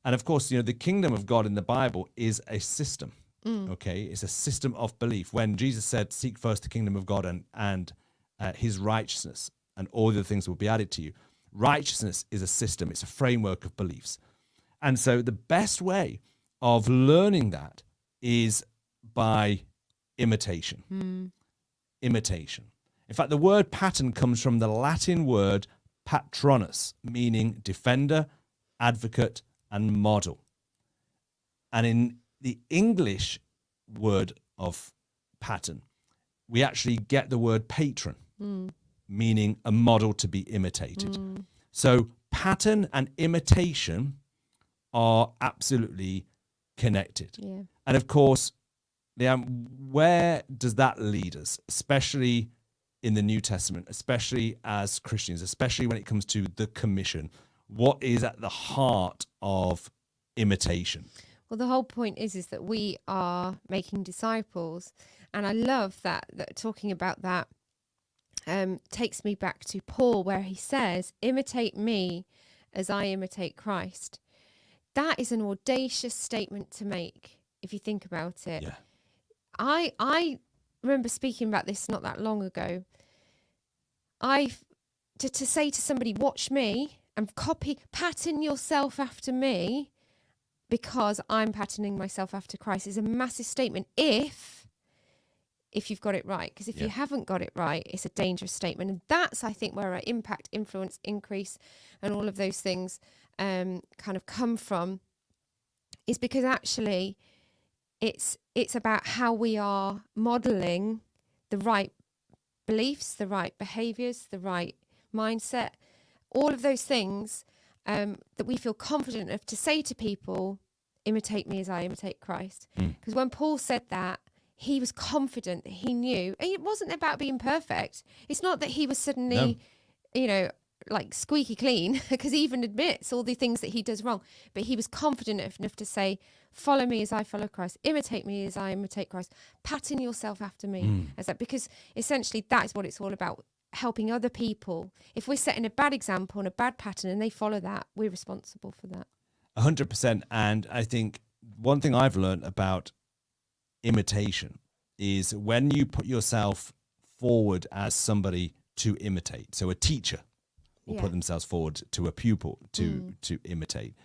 And of course, the kingdom of God in the Bible is a system. Okay, it's a system of belief. When Jesus said, seek first the kingdom of God and his righteousness, and all the things will be added to you. Righteousness is a system. It's a framework of beliefs. And so the best way of learning that is by imitation. Imitation. In fact, the word pattern comes from the Latin word patronus, meaning defender, advocate, and model. And in the English word of pattern, we actually get the word patron, meaning a model to be imitated. So pattern and imitation are absolutely connected. Yeah. And of course, Leanne, where does that lead us, especially in the New Testament, especially as Christians, especially when it comes to the commission? What is at the heart of imitation? Well, the whole point is that we are making disciples. And I love that talking about that takes me back to Paul, where he says, imitate me as I imitate Christ. That is an audacious statement to make, if you think about it. Yeah. I remember speaking about this not that long ago. To say to somebody, watch me and pattern yourself after me because I'm patterning myself after Christ is a massive statement if you've got it right. Because if you haven't got it right, it's a dangerous statement. And that's, I think, where our impact, influence, increase, and all of those things kind of come from, is because actually it's about how we are modeling the right beliefs, the right behaviors, the right mindset, all of those things that we feel confident enough to say to people, imitate me as I imitate Christ. Because when Paul said that, he was confident that he knew. And it wasn't about being perfect. It's not that he was suddenly, like squeaky clean, because he even admits all the things that he does wrong. But he was confident enough to say, follow me as I follow Christ, imitate me as I imitate Christ, pattern yourself after me. As that, because essentially that is what it's all about, helping other people. If we're setting a bad example and a bad pattern and they follow that, we're responsible for that. 100%. And I think one thing I've learned about imitation is when you put yourself forward as somebody to imitate. So a teacher will put themselves forward to a pupil to imitate.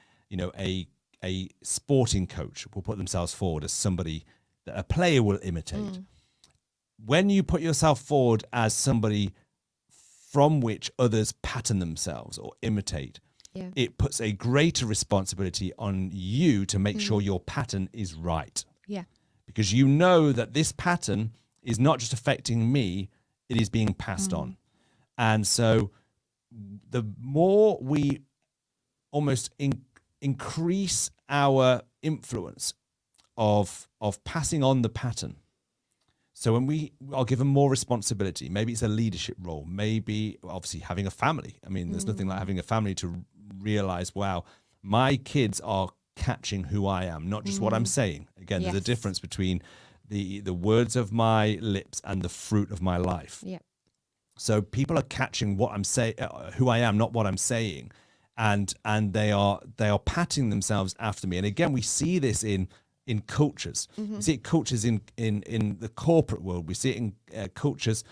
A sporting coach will put themselves forward as somebody that a player will imitate. When you put yourself forward as somebody from which others pattern themselves or imitate, it puts a greater responsibility on you to make sure your pattern is right. Yeah. Because you know that this pattern is not just affecting me, it is being passed on. And so the more we almost increase our influence of passing on the pattern. So when I'll give them more responsibility. Maybe it's a leadership role. Maybe obviously having a family. I mean, there's nothing like having a family to realize, wow, my kids are catching who I am, not just what I'm saying. Again, there's a difference between the words of my lips and the fruit of my life. Yeah. So people are catching what I'm saying, who I am, not what I'm saying, and they are patting themselves after me. And again, we see this in cultures. We see it cultures in the corporate world. We see it in cultures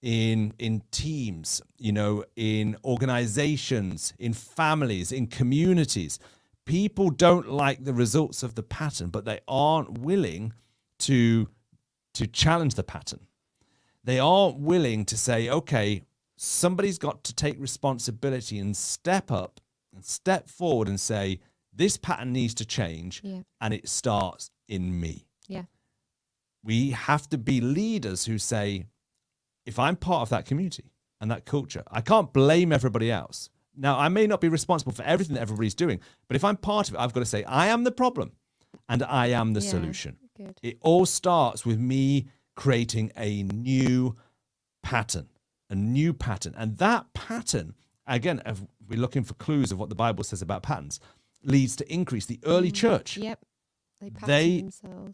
in teams, in organizations, in families, in communities. People don't like the results of the pattern, but they aren't willing to challenge the pattern. They aren't willing to say, okay, somebody's got to take responsibility and step up and step forward and say, this pattern needs to change, and it starts in me. Yeah. We have to be leaders who say, if I'm part of that community and that culture, I can't blame everybody else. Now, I may not be responsible for everything that everybody's doing, but if I'm part of it, I've got to say, I am the problem and I am the solution. Good. It all starts with me creating a new pattern. And that pattern, again, if we're looking for clues of what the Bible says about patterns, leads to increase. The early church, they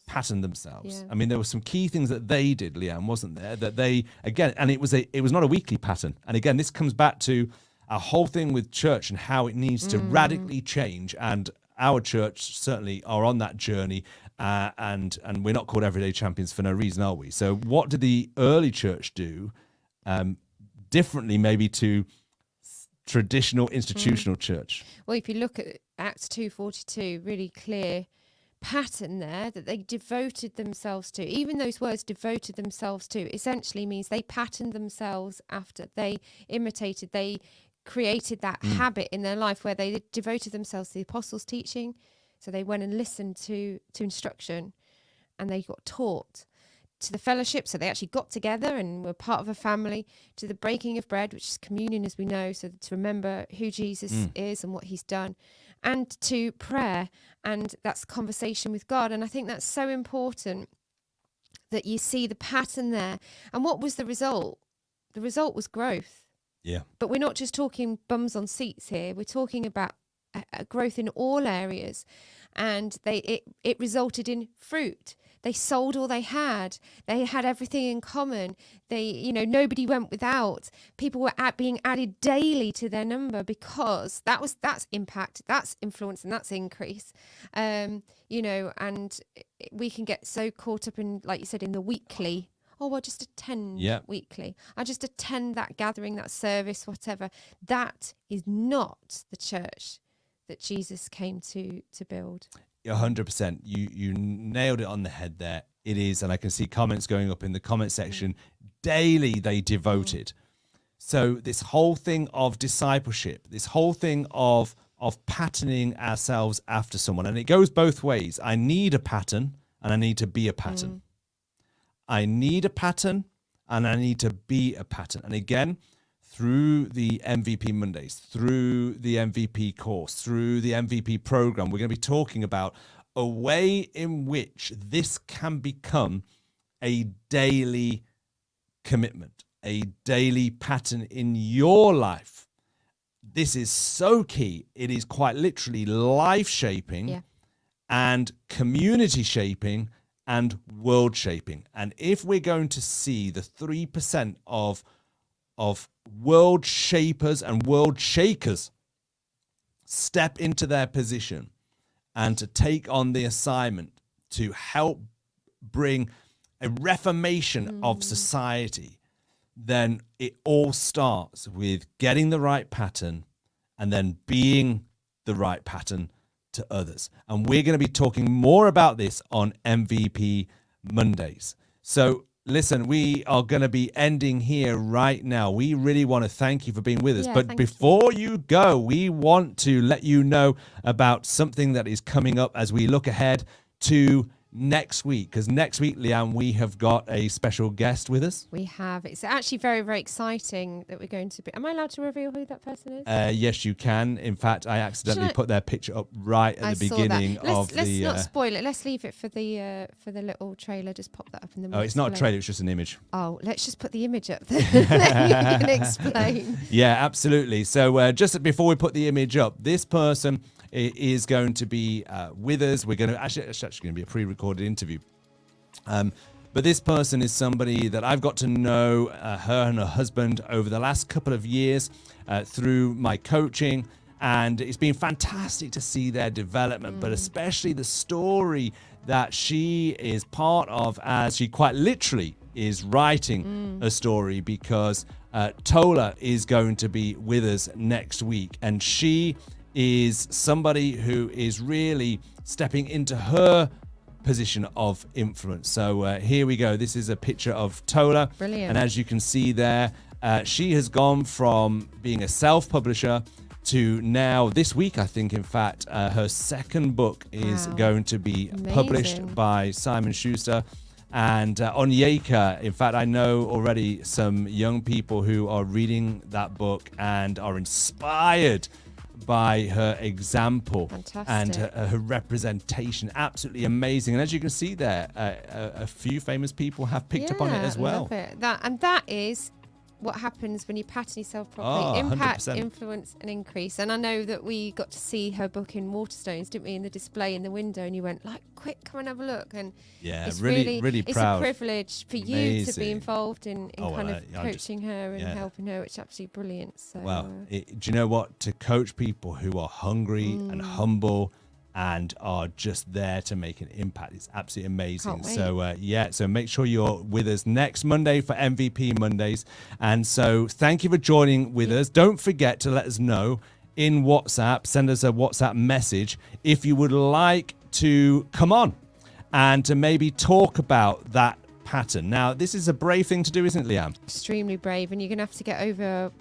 patterned themselves. Yeah. I mean, there were some key things that they did, Leanne, wasn't there? That they, again, and it was not a weekly pattern. And again, this comes back to our whole thing with church and how it needs to radically change. And our church certainly are on that journey. And we're not called everyday champions for no reason, are we? So what did the early church do differently maybe to traditional institutional church? Well, if you look at Acts 2:42, really clear pattern there that they devoted themselves to. Even those words devoted themselves to essentially means they patterned themselves after. They imitated, they created that habit in their life where they devoted themselves to the apostles' teaching. So they went and listened to instruction, and they got taught, to the fellowship, so they actually got together and were part of a family, to the breaking of bread, which is communion as we know, so to remember who Jesus is and what he's done, and to prayer, and that's conversation with God. And I think that's so important that you see the pattern there. And what was the result? The result was growth. Yeah. But we're not just talking bums on seats here. We're talking about a growth in all areas, and it resulted in fruit. They sold all they had. They had everything in common. Nobody went without. People were being added daily to their number, because that's impact, that's influence, and that's increase. And we can get so caught up in, like you said, in the weekly. Oh, I'll just attend weekly. I'll just attend that gathering, that service, whatever. That is not the church that Jesus came to build. 100%. You nailed it on the head there. It is, and I can see comments going up in the comment section. Daily they devoted. So this whole thing of discipleship, this whole thing of patterning ourselves after someone, and it goes both ways. I need a pattern, and I need to be a pattern. I need a pattern, and I need to be a pattern. And again, through the MVP Mondays, through the MVP course, through the MVP program, we're going to be talking about a way in which this can become a daily commitment, a daily pattern in your life. This is so key. It is quite literally life shaping and community shaping and world shaping. And if we're going to see the 3% of world shapers and world shakers step into their position and to take on the assignment to help bring a reformation of society, then it all starts with getting the right pattern and then being the right pattern to others. And we're going to be talking more about this on MVP Mondays. So listen, we are going to be ending here right now. We really want to thank you for being with us. But before you go, we want to let you know about something that is coming up as we look ahead to next week, because next week, Leanne, we have got a special guest with us. We have. It's actually very, very exciting that we're going to be. Am I allowed to reveal who that person is? Yes, you can. In fact, I accidentally put their picture up right at the beginning of let's not spoil it. Let's leave it for the little trailer. Just pop that up in the. Oh, it's not a trailer. It's just an image. Oh, let's just put the image up there. Then you can explain. Yeah, absolutely. So just before we put the image up, this person is going to be with us. We're going to it's actually going to be a pre-recorded interview. But this person is somebody that I've got to know, her and her husband, over the last couple of years through my coaching. And it's been fantastic to see their development, but especially the story that she is part of, as she quite literally is writing a story, because Tola is going to be with us next week. And she is somebody who is really stepping into her position of influence. So here we go. This is a picture of Tola. Brilliant. And as you can see there, she has gone from being a self-publisher to now, this week, I think, in fact, her second book is going to be published by Simon Schuster. And on Yaker, in fact, I know already some young people who are reading that book and are inspired by her example. Fantastic. And her representation. Absolutely amazing. And as you can see there, a few famous people have picked up on it as well. Love it. That is what happens when you pattern yourself properly. Impact, 100%. influence, and increase. And I know that we got to see her book in Waterstones, didn't we, in the display in the window, and you went, like, quick, come and have a look. And yeah, it's really proud. It's a privilege for you to be involved in coaching her and helping her, which is absolutely brilliant. So, well, do you know what? To coach people who are hungry and humble and are just there to make an impact, it's absolutely amazing. So so make sure you're with us next Monday for MVP Mondays. And so thank you for joining with us. Don't forget to let us know in WhatsApp, send us a WhatsApp message if you would like to come on and to maybe talk about that pattern. Now, this is a brave thing to do, isn't it, Leanne? Extremely brave, and you're gonna have to get over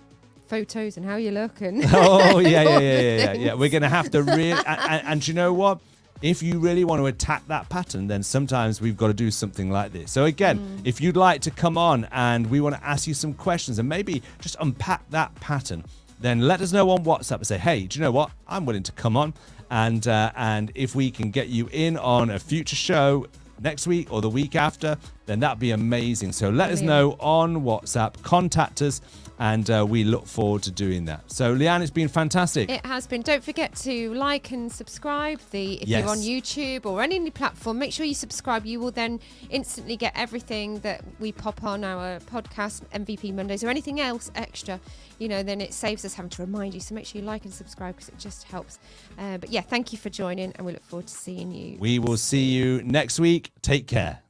photos and how you look and yeah. We're gonna have to really and you know what, if you really want to attack that pattern, then sometimes we've got to do something like this. So again, if you'd like to come on and we want to ask you some questions and maybe just unpack that pattern, then let us know on WhatsApp and say, hey, do you know what, I'm willing to come on, and if we can get you in on a future show next week or the week after, then that'd be amazing. So let us know on WhatsApp, contact us, and we look forward to doing that. So, Leanne, it's been fantastic. It has been. Don't forget to like and subscribe. If you're on YouTube or any platform, make sure you subscribe. You will then instantly get everything that we pop on our podcast, MVP Mondays, or anything else extra. Then it saves us having to remind you. So make sure you like and subscribe, because it just helps. But yeah, thank you for joining, and we look forward to seeing you. We will see you next week. Take care.